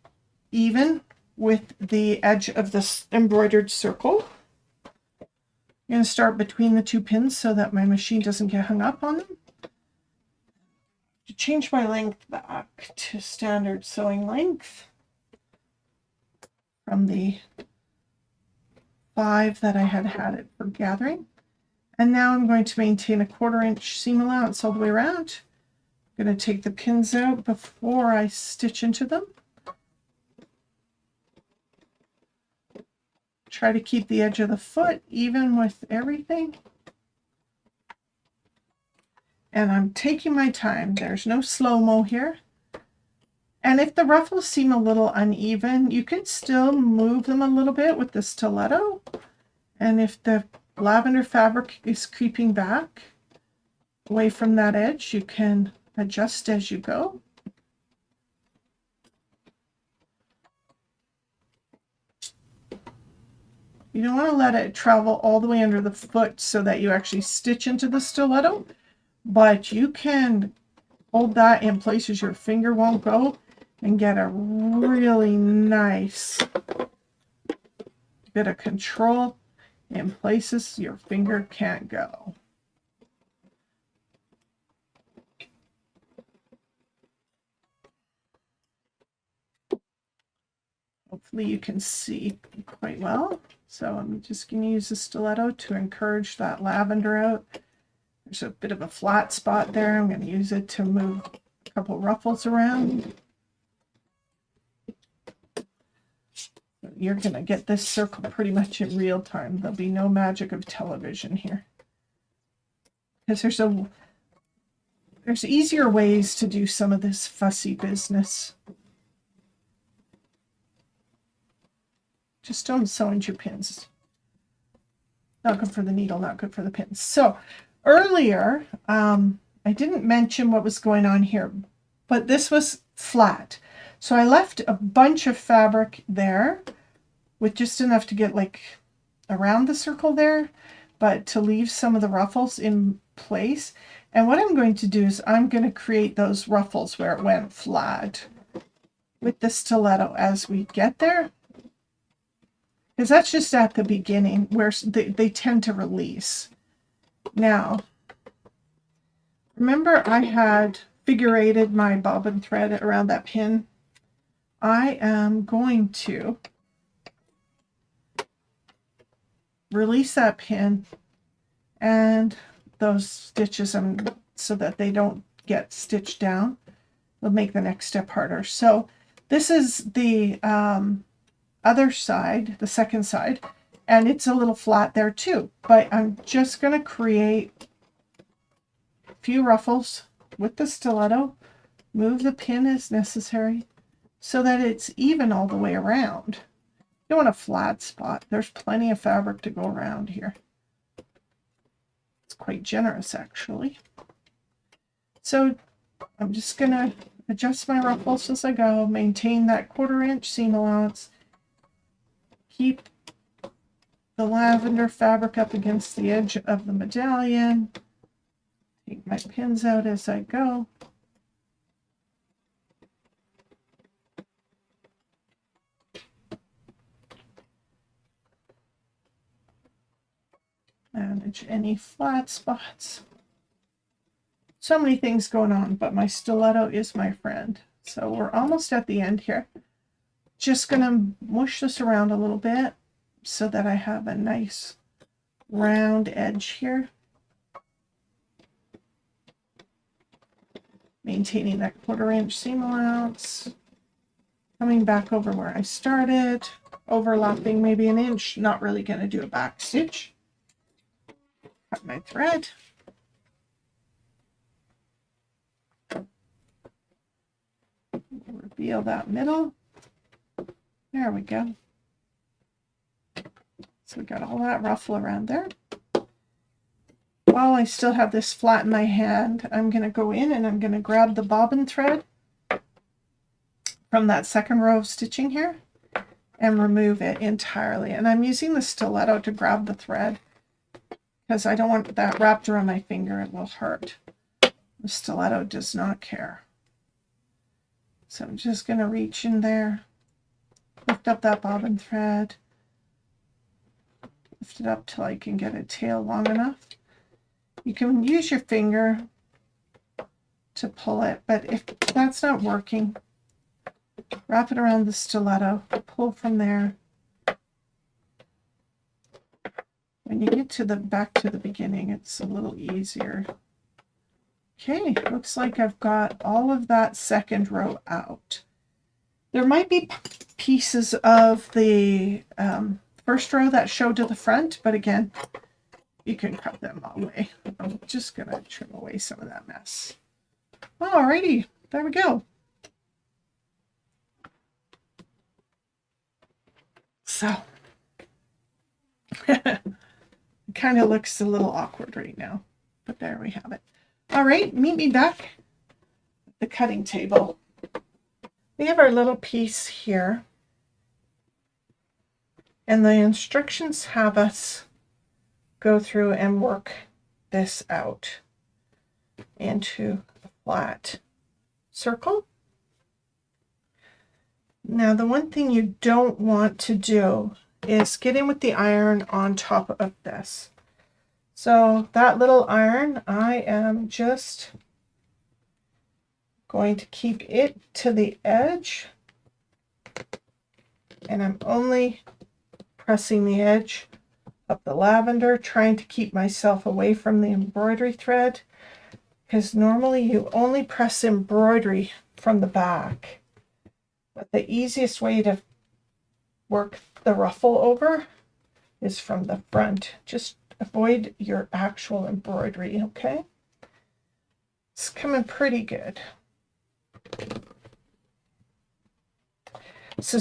even with the edge of this embroidered circle. I'm going to start between the 2 pins so that my machine doesn't get hung up on them. To change my length back to standard sewing length from the 5 that I had it for gathering. And now I'm going to maintain a 1/4 inch seam allowance all the way around. I'm going to take the pins out before I stitch into them. Try to keep the edge of the foot even with everything. And I'm taking my time. There's no slow-mo here. And if the ruffles seem a little uneven, you can still move them a little bit with the stiletto. And if the lavender fabric is creeping back away from that edge, you can adjust as you go. You don't want to let it travel all the way under the foot so that you actually stitch into the stiletto, but you can hold that in places your finger won't go and get a really nice bit of control in places your finger can't go. Hopefully you can see quite well. So I'm just going to use the stiletto to encourage that lavender out. There's a bit of a flat spot there. I'm going to use it to move a couple ruffles around. You're going to get this circle pretty much in real time. There'll be no magic of television here. Because there's easier ways to do some of this fussy business. Just don't sew into your pins. Not good for the needle, not good for the pins. So earlier, I didn't mention what was going on here, but this was flat. So I left a bunch of fabric there with just enough to get like around the circle there, but to leave some of the ruffles in place. And what I'm going to do is I'm going to create those ruffles where it went flat with the stiletto as we get there. because that's just at the beginning where they tend to release. Now, remember I had figure-eighted my bobbin thread around that pin? I am going to release that pin and those stitches so that they don't get stitched down. It'll make the next step harder. So this is the other side, the second side, and it's a little flat there too, but I'm just going to create a few ruffles with the stiletto, move the pin as necessary so that it's even all the way around. You don't want a flat spot. There's plenty of fabric to go around here. It's quite generous actually. So I'm just going to adjust my ruffles as I go, maintain that 1/4 inch seam allowance, keep the lavender fabric up against the edge of the medallion, take my pins out as I go. Manage any flat spots. So many things going on, but my stiletto is my friend. So we're almost at the end here. Just gonna mush this around a little bit so that I have a nice round edge here. Maintaining that 1/4 inch seam allowance. Coming back over where I started, overlapping maybe an inch, not really gonna do a back stitch. Cut my thread. Reveal that middle. There we go. So we got all that ruffle around there. While I still have this flat in my hand, I'm going to go in and I'm going to grab the bobbin thread from that second row of stitching here and remove it entirely. And I'm using the stiletto to grab the thread because I don't want that wrapped around my finger. It will hurt. The stiletto does not care. So I'm just going to reach in there, lift up that bobbin thread, lift it up till I can get a tail long enough. You can use your finger to pull it, but if that's not working, wrap it around the stiletto, pull from there. When you get to the back to the beginning, it's a little easier. Okay, looks like I've got all of that second row out. There might be pieces of the first row that show to the front, but again, you can cut them away. I'm just going to trim away some of that mess. Alrighty, there we go. So, it kind of looks a little awkward right now, but there we have it. All right, meet me back at the cutting table. We have our little piece here, and the instructions have us go through and work this out into a flat circle. Now, the one thing you don't want to do is get in with the iron on top of this. So that little iron, I am just going to keep it to the edge, and I'm only pressing the edge of the lavender, trying to keep myself away from the embroidery thread, because normally you only press embroidery from the back, but the easiest way to work the ruffle over is from the front. Just avoid your actual embroidery, okay? It's coming pretty good. So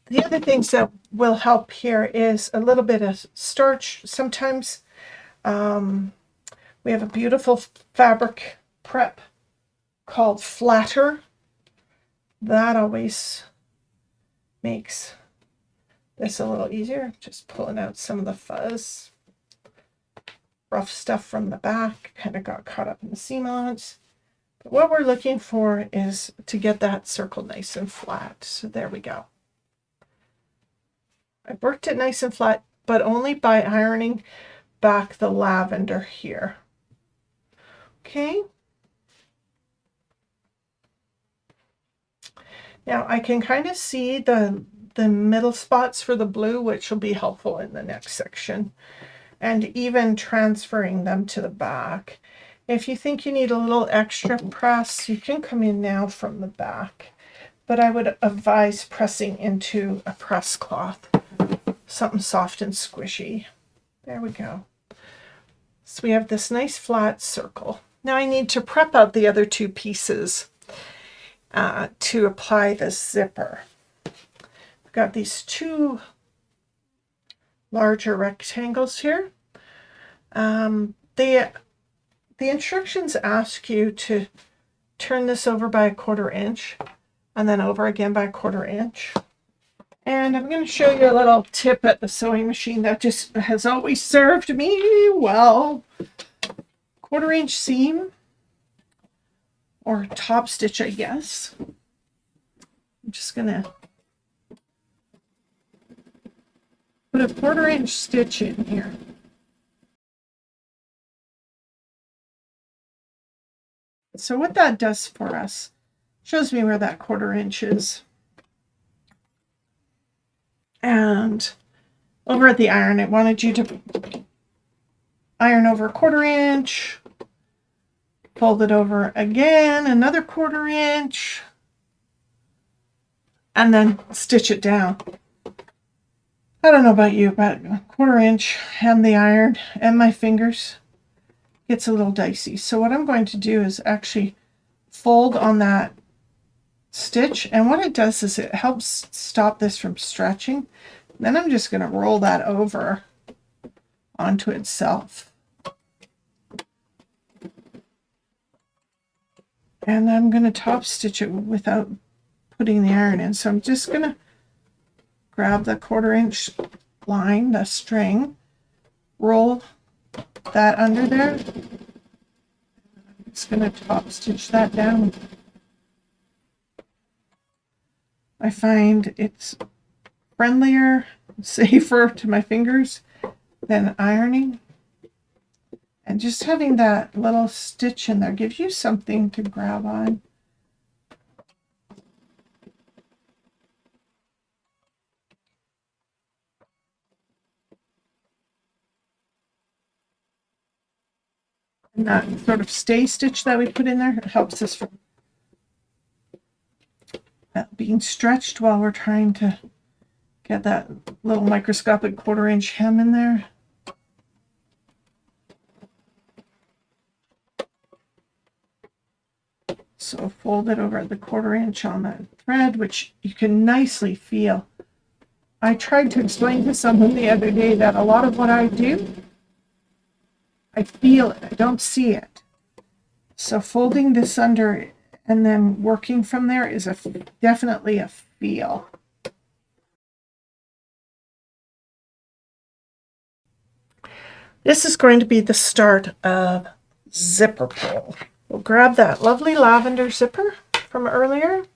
the other things that will help here is a little bit of starch. Sometimes we have a beautiful fabric prep called Flatter. That always makes this a little easier. Just pulling out some of the fuzz. Rough stuff from the back kind of got caught up in the seam allowance. But what we're looking for is to get that circle nice and flat. So there we go. I've worked it nice and flat, but only by ironing back the lavender here. Okay. Now I can kind of see the middle spots for the blue, which will be helpful in the next section, and even transferring them to the back. If you think you need a little extra press, you can come in now from the back, but I would advise pressing into a press cloth, something soft and squishy. There we go. So we have this nice flat circle. Now I need to prep out the other two pieces to apply the zipper. I've got these two larger rectangles here. The instructions ask you to turn this over by 1/4 inch and then over again by 1/4 inch. And I'm going to show you a little tip at the sewing machine that just has always served me well. 1/4 inch seam, or top stitch, I guess. I'm just going to put a 1/4 inch stitch in here. So what that does for us, shows me where that 1/4 inch is. And over at the iron, it wanted you to iron over 1/4 inch, fold it over again, another 1/4 inch, and then stitch it down. I don't know about you, but 1/4 inch and the iron and my fingers gets a little dicey. So what I'm going to do is actually fold on that stitch, and what it does is it helps stop this from stretching. Then I'm just going to roll that over onto itself. And I'm going to top stitch it without putting the iron in. So I'm just going to grab the 1/4 inch line, the string, roll that under there. I'm just going to top stitch that down. I find it's friendlier, safer to my fingers than ironing. And just having that little stitch in there gives you something to grab on. And that sort of stay stitch that we put in there helps us from being stretched while we're trying to get that little microscopic 1/4 inch hem in there. So fold it over at the 1/4 inch on that thread, which you can nicely feel. I tried to explain to someone the other day that a lot of what I do, I feel it, I don't see it. So folding this under and then working from there is definitely a feel. This is going to be the start of zipper pull. We'll grab that lovely lavender zipper from earlier.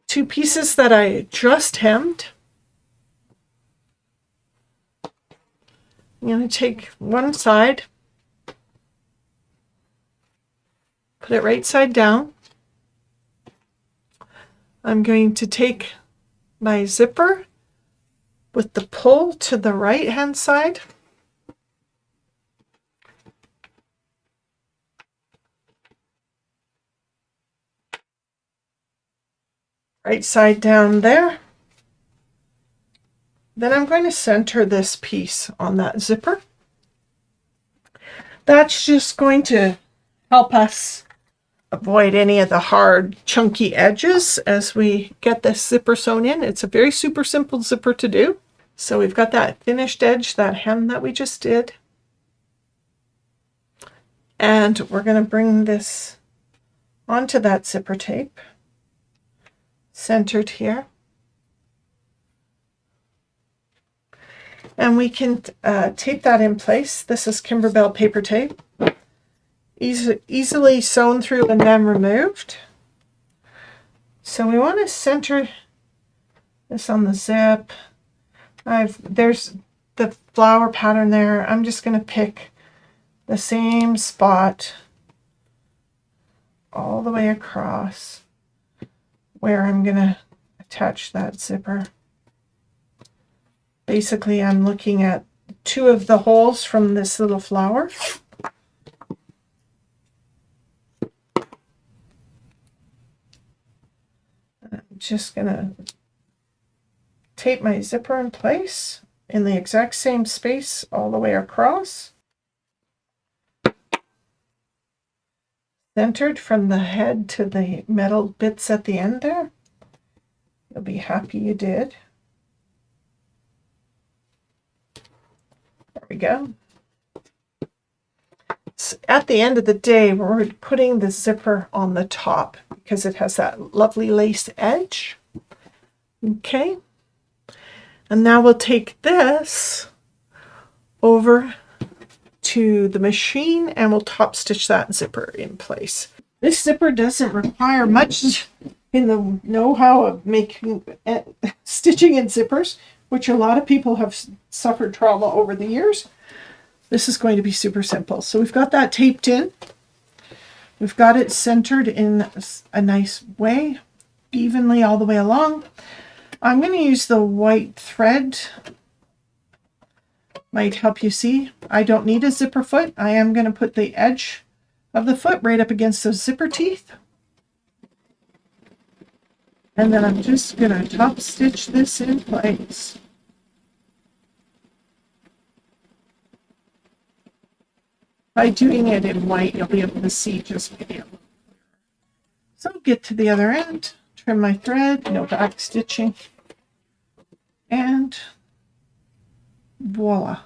Two pieces that I just hemmed. I'm going to take one side, put it right side down. I'm going to take my zipper with the pull to the right hand side. Right side down there. Then I'm going to center this piece on that zipper. That's just going to help us avoid any of the hard, chunky edges as we get this zipper sewn in. It's a very super simple zipper to do. So we've got that finished edge, that hem that we just did. And we're going to bring this onto that zipper tape, centered here. And we can tape that in place. This is Kimberbell paper tape. Easily sewn through and then removed. So we want to center this on the zip. There's the flower pattern there. I'm just going to pick the same spot all the way across where I'm going to attach that zipper. Basically, I'm looking at two of the holes from this little flower. I'm just going to tape my zipper in place in the exact same space all the way across. Centered from the head to the metal bits at the end there. You'll be happy you did. There we go. So at the end of the day, we're putting the zipper on the top because it has that lovely lace edge. Okay. And now we'll take this over to the machine and we'll top stitch that zipper in place. This zipper doesn't require much in the know-how of making stitching in zippers, which a lot of people have suffered trauma over the years. This is going to be super simple. So we've got that taped in. We've got it centered in a nice way, evenly all the way along. I'm going to use the white thread. Might help you see. I don't need a zipper foot. I am going to put the edge of the foot right up against those zipper teeth. And then I'm just going to top stitch this in place. By doing it in white, you'll be able to see just maybe a little clearer. So get to the other end, trim my thread, no back stitching, and voila.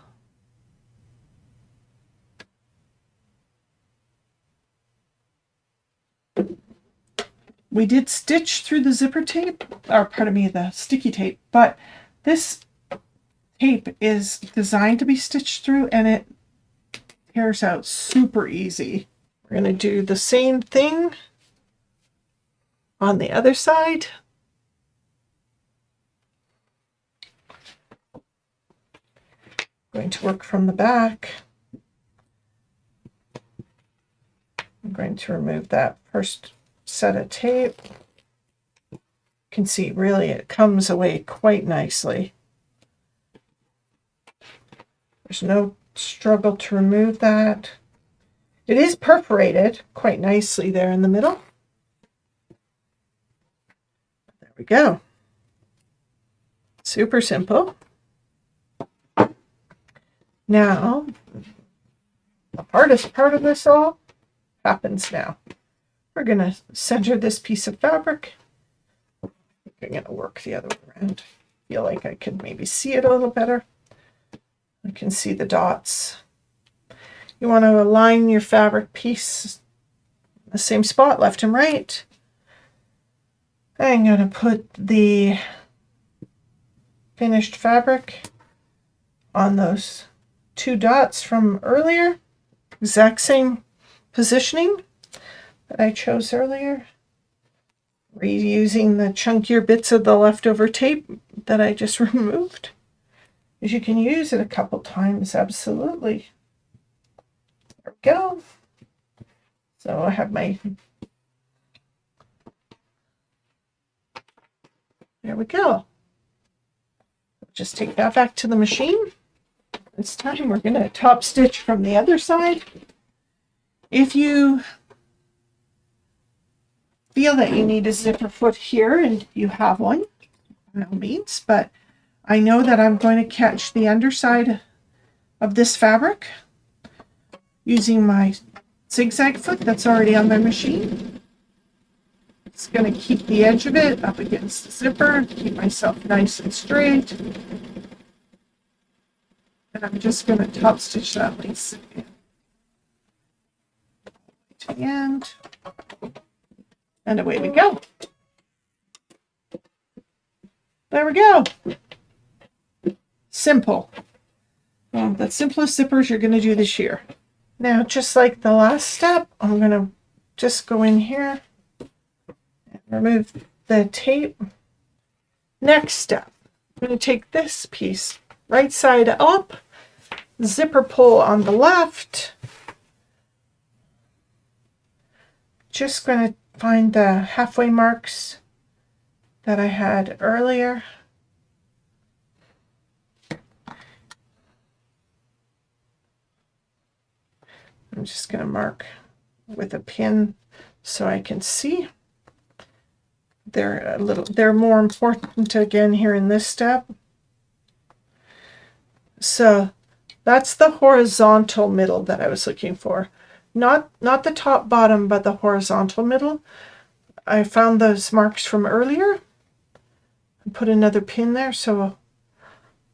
We did stitch through the zipper tape, or pardon me, the sticky tape, but this tape is designed to be stitched through and it tears out super easy. We're going to do the same thing on the other side. Going to work from the back. I'm going to remove that first set of tape. You can see really it comes away quite nicely. There's no struggle to remove that. It is perforated quite nicely there in the middle. There we go. Super simple. Now, the hardest part of this all happens now. We're going to center this piece of fabric. I think I'm going to work the other way around. I feel like I could maybe see it a little better. I can see the dots. You want to align your fabric piece in the same spot, left and right. I'm going to put the finished fabric on those two dots from earlier, exact same positioning that I chose earlier, reusing the chunkier bits of the leftover tape that I just removed. As you can use it a couple times, absolutely. There we go. So I have my, there we go. Just take that back to the machine. This time we're going to top stitch from the other side. If you feel that you need a zipper foot here and you have one, by no means, but I know that I'm going to catch the underside of this fabric using my zigzag foot that's already on my machine. It's going to keep the edge of it up against the zipper, keep myself nice and straight. And I'm just going to top stitch that lace in to the end. And away we go. There we go. Simple. The simplest zippers you're going to do this year. Now, just like the last step, I'm going to just go in here and remove the tape. Next step, I'm going to take this piece right side up, zipper pull on the left. Just going to find the halfway marks that I had earlier. I'm just going to mark with a pin so I can see. They're more important again here in this step. So that's the horizontal middle that I was looking for. Not the top bottom, but the horizontal middle. I found those marks from earlier and put another pin there so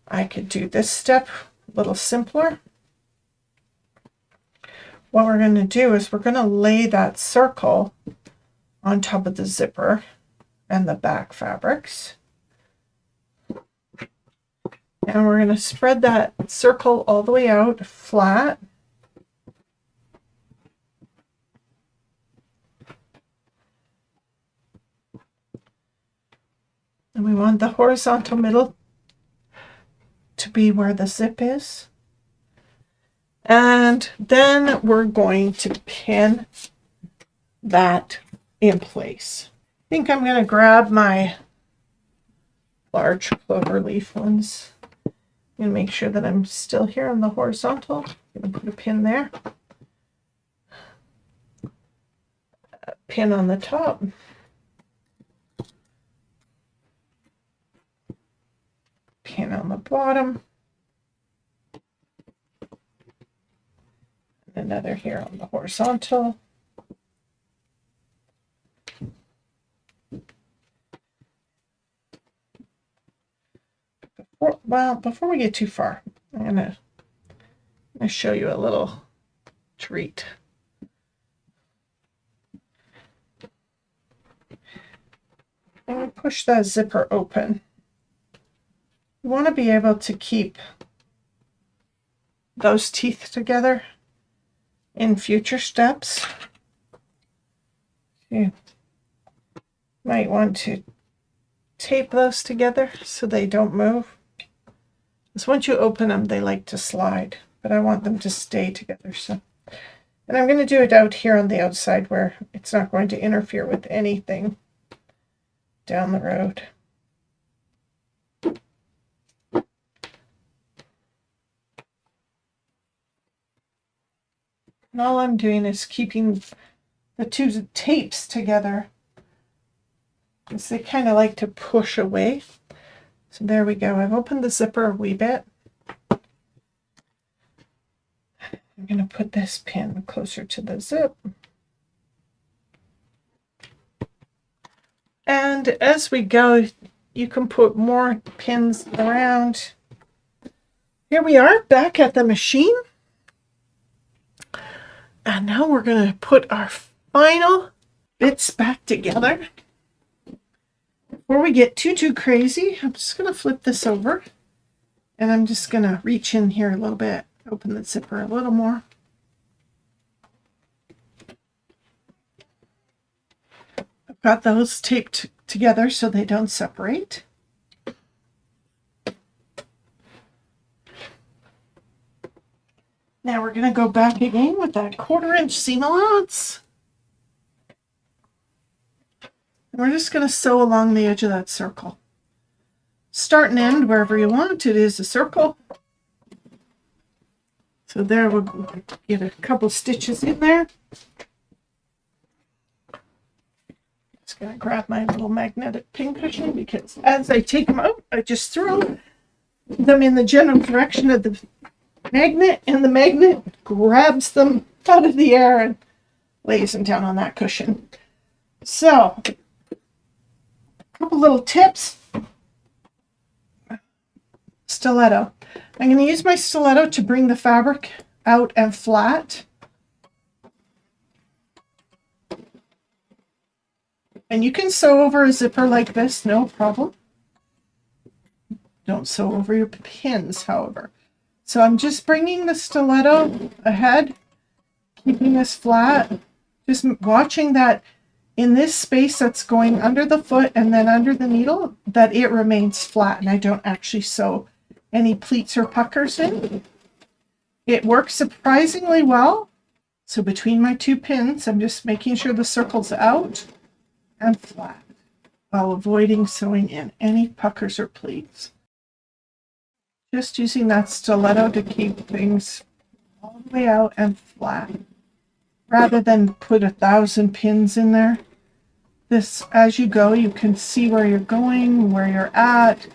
I could do this step a little simpler. What we're going to do is we're going to lay that circle on top of the zipper and the back fabrics. And we're going to spread that circle all the way out flat. And we want the horizontal middle to be where the zip is. And then we're going to pin that in place. I think I'm going to grab my large clover leaf ones and make sure that I'm still here on the horizontal. I'm going to put a pin there. A pin on the top. Pin on the bottom. And another here on the horizontal. Before we get too far, I'm gonna show you a little treat. I'm going to push that zipper open. You want to be able to keep those teeth together in future steps. You might want to tape those together so they don't move. Because once you open them, they like to slide, but I want them to stay together. So, and I'm going to do it out here on the outside where it's not going to interfere with anything down the road. And all I'm doing is keeping the two tapes together because they kind of like to push away. So there we go. I've opened the zipper a wee bit. I'm going to put this pin closer to the zip. And as we go, you can put more pins around. Here we are back at the machine. And now we're going to put our final bits back together. Before we get too crazy, I'm just going to flip this over. And I'm just going to reach in here a little bit, open the zipper a little more. I've got those taped together so they don't separate. Now we're going to go back again with that 1/4 inch seam allowance. And we're just going to sew along the edge of that circle. Start and end wherever you want. It is a circle. So there we'll get a couple stitches in there. Just going to grab my little magnetic pin cushion because as I take them out, I just throw them in the general direction of the magnet, and the magnet grabs them out of the air and lays them down on that cushion. So, a couple little tips. Stiletto. I'm going to use my stiletto to bring the fabric out and flat. And you can sew over a zipper like this, no problem. Don't sew over your pins, however. So I'm just bringing the stiletto ahead, keeping this flat, just watching that in this space that's going under the foot and then under the needle, that it remains flat and I don't actually sew any pleats or puckers in. It works surprisingly well. So between my two pins, I'm just making sure the circle's out and flat while avoiding sewing in any puckers or pleats. Just using that stiletto to keep things all the way out and flat, rather than put 1,000 pins in there. This, as you go, you can see where you're going, where you're at,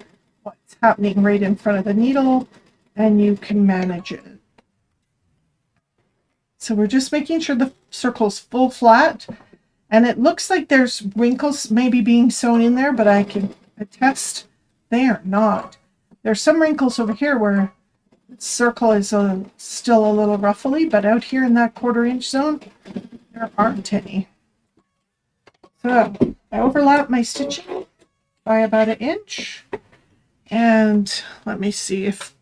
what's happening right in front of the needle, and you can manage it. So we're just making sure the circle's full flat, and it looks like there's wrinkles maybe being sewn in there, but I can attest they are not. There's some wrinkles over here where the circle is still a little ruffly, but out here in that 1/4 inch zone, there aren't any. So I overlap my stitching by about 1 inch, and let me see if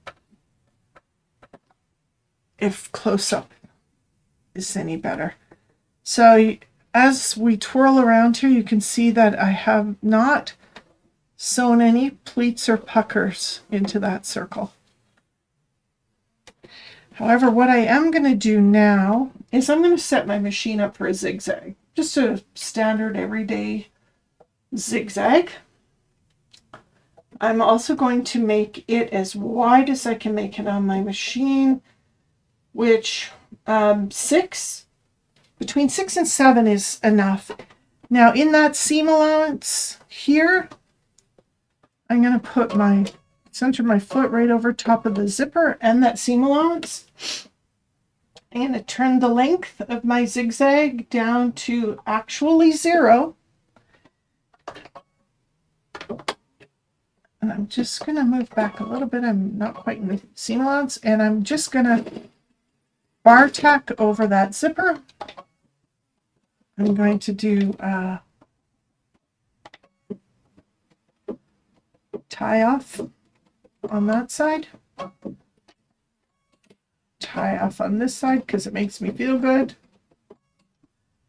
close up is any better. So as we twirl around here, you can see that I have not sewn any pleats or puckers into that circle. However, what I am going to do now is I'm going to set my machine up for a zigzag, just a standard everyday zigzag. I'm also going to make it as wide as I can make it on my machine, which between 6 and 7 is enough. Now in that seam allowance here, I'm going to put center my foot right over top of the zipper and that seam allowance. I'm going to turn the length of my zigzag down to actually 0. And I'm just going to move back a little bit. I'm not quite in the seam allowance, and I'm just going to bar tack over that zipper. I'm going to do tie off on that side, tie off on this side because it makes me feel good,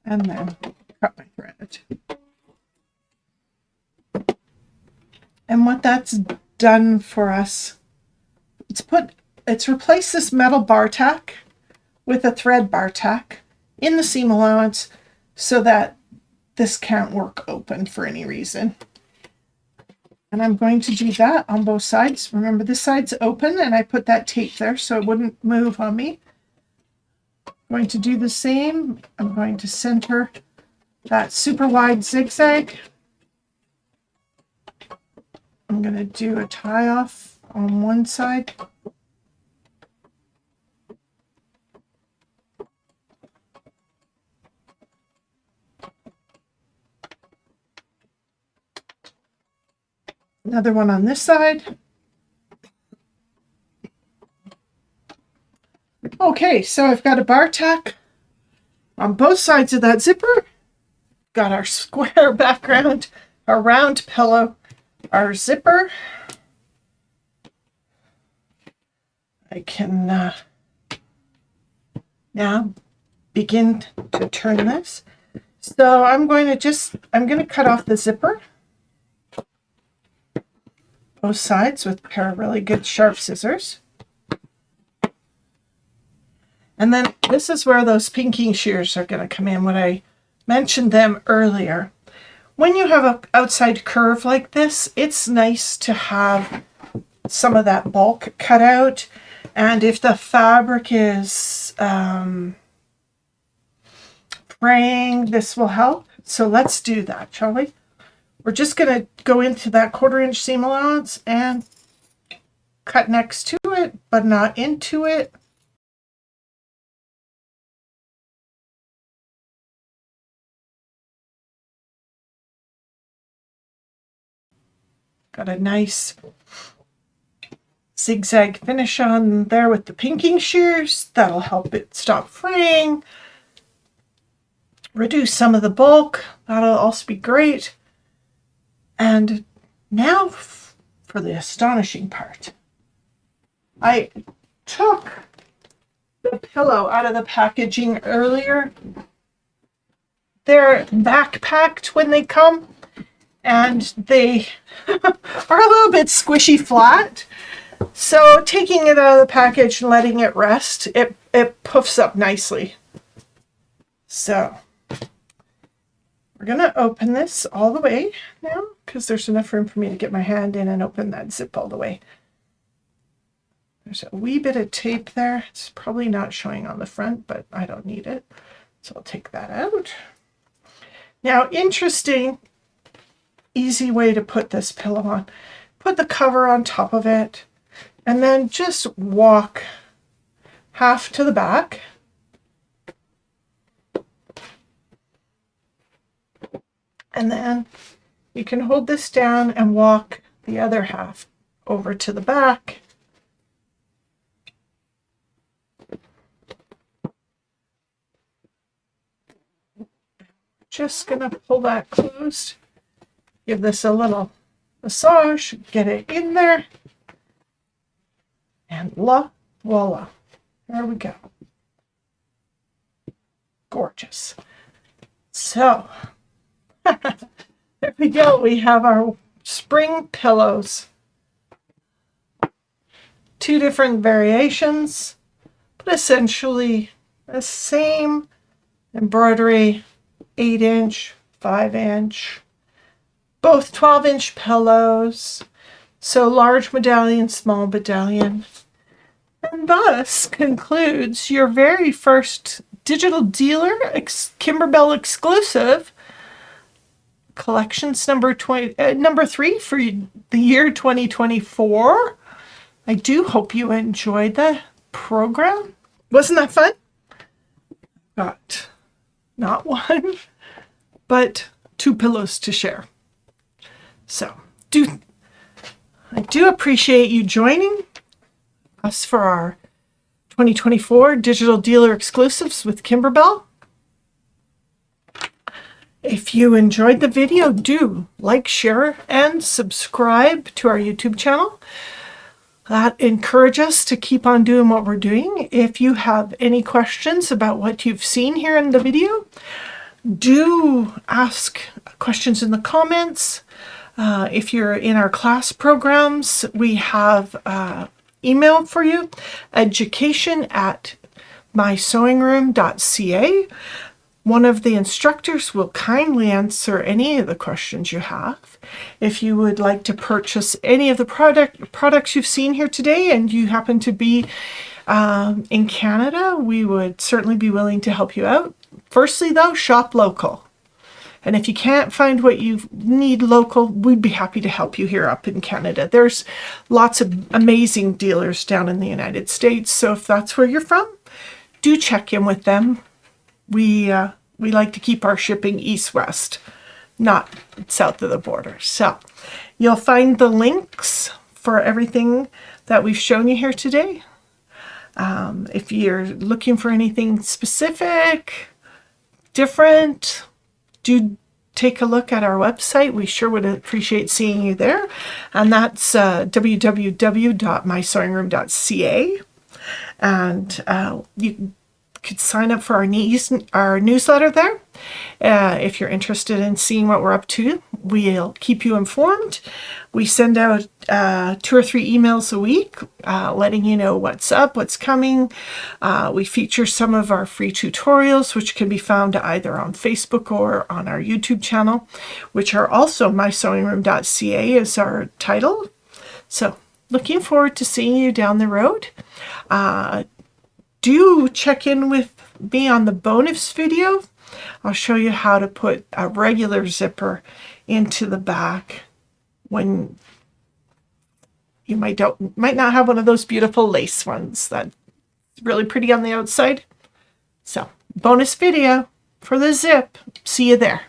and then cut my thread. And what that's done for us, it's replaced this metal bar tack with a thread bar tack in the seam allowance so that this can't work open for any reason. And I'm going to do that on both sides. Remember, this side's open and I put that tape there so it wouldn't move on me. I'm going to do the same. I'm going to center that super wide zigzag. I'm going to do a tie off on one side. Another one on this side. Okay, so I've got a bar tack on both sides of that zipper. Got our square background, our round pillow, our zipper. I can now begin to turn this. So I'm going to cut off the zipper, both sides, with a pair of really good sharp scissors. And then this is where those pinking shears are going to come in, when I mentioned them earlier. When you have an outside curve like this, it's nice to have some of that bulk cut out. And if the fabric is fraying, this will help. So let's do that, shall we? We're just going to go into that 1/4 inch seam allowance and cut next to it, but not into it. Got a nice zigzag finish on there with the pinking shears. That'll help it stop fraying, reduce some of the bulk. That'll also be great. And now for the astonishing part. I took the pillow out of the packaging earlier They're backpacked when they come, and they are a little bit squishy flat. So taking it out of the package and letting it rest, it puffs up nicely. So we're going to open this all the way now because there's enough room for me to get my hand in and open that zip all the way. There's a wee bit of tape there. It's probably not showing on the front, but I don't need it. So I'll take that out. Now, interesting, easy way to put this pillow on. Put the cover on top of it and then just walk half to the back. And then you can hold this down and walk the other half over to the back. Just gonna pull that closed. Give this a little massage, get it in there. And voila. There we go. Gorgeous. So, there we go. We have our spring pillows. 2 different variations, but essentially the same embroidery, 8-inch, 5-inch, both 12-inch pillows. So large medallion, small medallion. And thus concludes your very first digital dealer Kimberbell exclusive collections number 3 for the year 2024. I do hope you enjoyed the program. Wasn't that fun? Got not 1, but 2 pillows to share. So I do appreciate you joining us for our 2024 digital dealer exclusives with Kimberbell. If you enjoyed the video, do like, share, and subscribe to our YouTube channel. That encourages us to keep on doing what we're doing. If you have any questions about what you've seen here in the video, do ask questions in the comments. If you're in our class programs, we have email for you, education@mysewingroom.ca. One of the instructors will kindly answer any of the questions you have. If you would like to purchase any of the products you've seen here today and you happen to be in Canada, we would certainly be willing to help you out. Firstly, though, shop local. And if you can't find what you need local, we'd be happy to help you here up in Canada. There's lots of amazing dealers down in the United States. So if that's where you're from, do check in with them. We like to keep our shipping east-west, not south of the border. So you'll find the links for everything that we've shown you here today. If you're looking for anything specific, different, do take a look at our website. We sure would appreciate seeing you there. And that's www.mysewingroom.ca. And you could sign up for our newsletter there. If you're interested in seeing what we're up to, we'll keep you informed. We send out 2 or 3 emails a week letting you know what's up, what's coming. We feature some of our free tutorials, which can be found either on Facebook or on our YouTube channel, which are also mysewingroom.ca is our title. So looking forward to seeing you down the road. Do check in with me on the bonus video. I'll show you how to put a regular zipper into the back when you might not have one of those beautiful lace ones that's really pretty on the outside. So bonus video for the zip. See you there.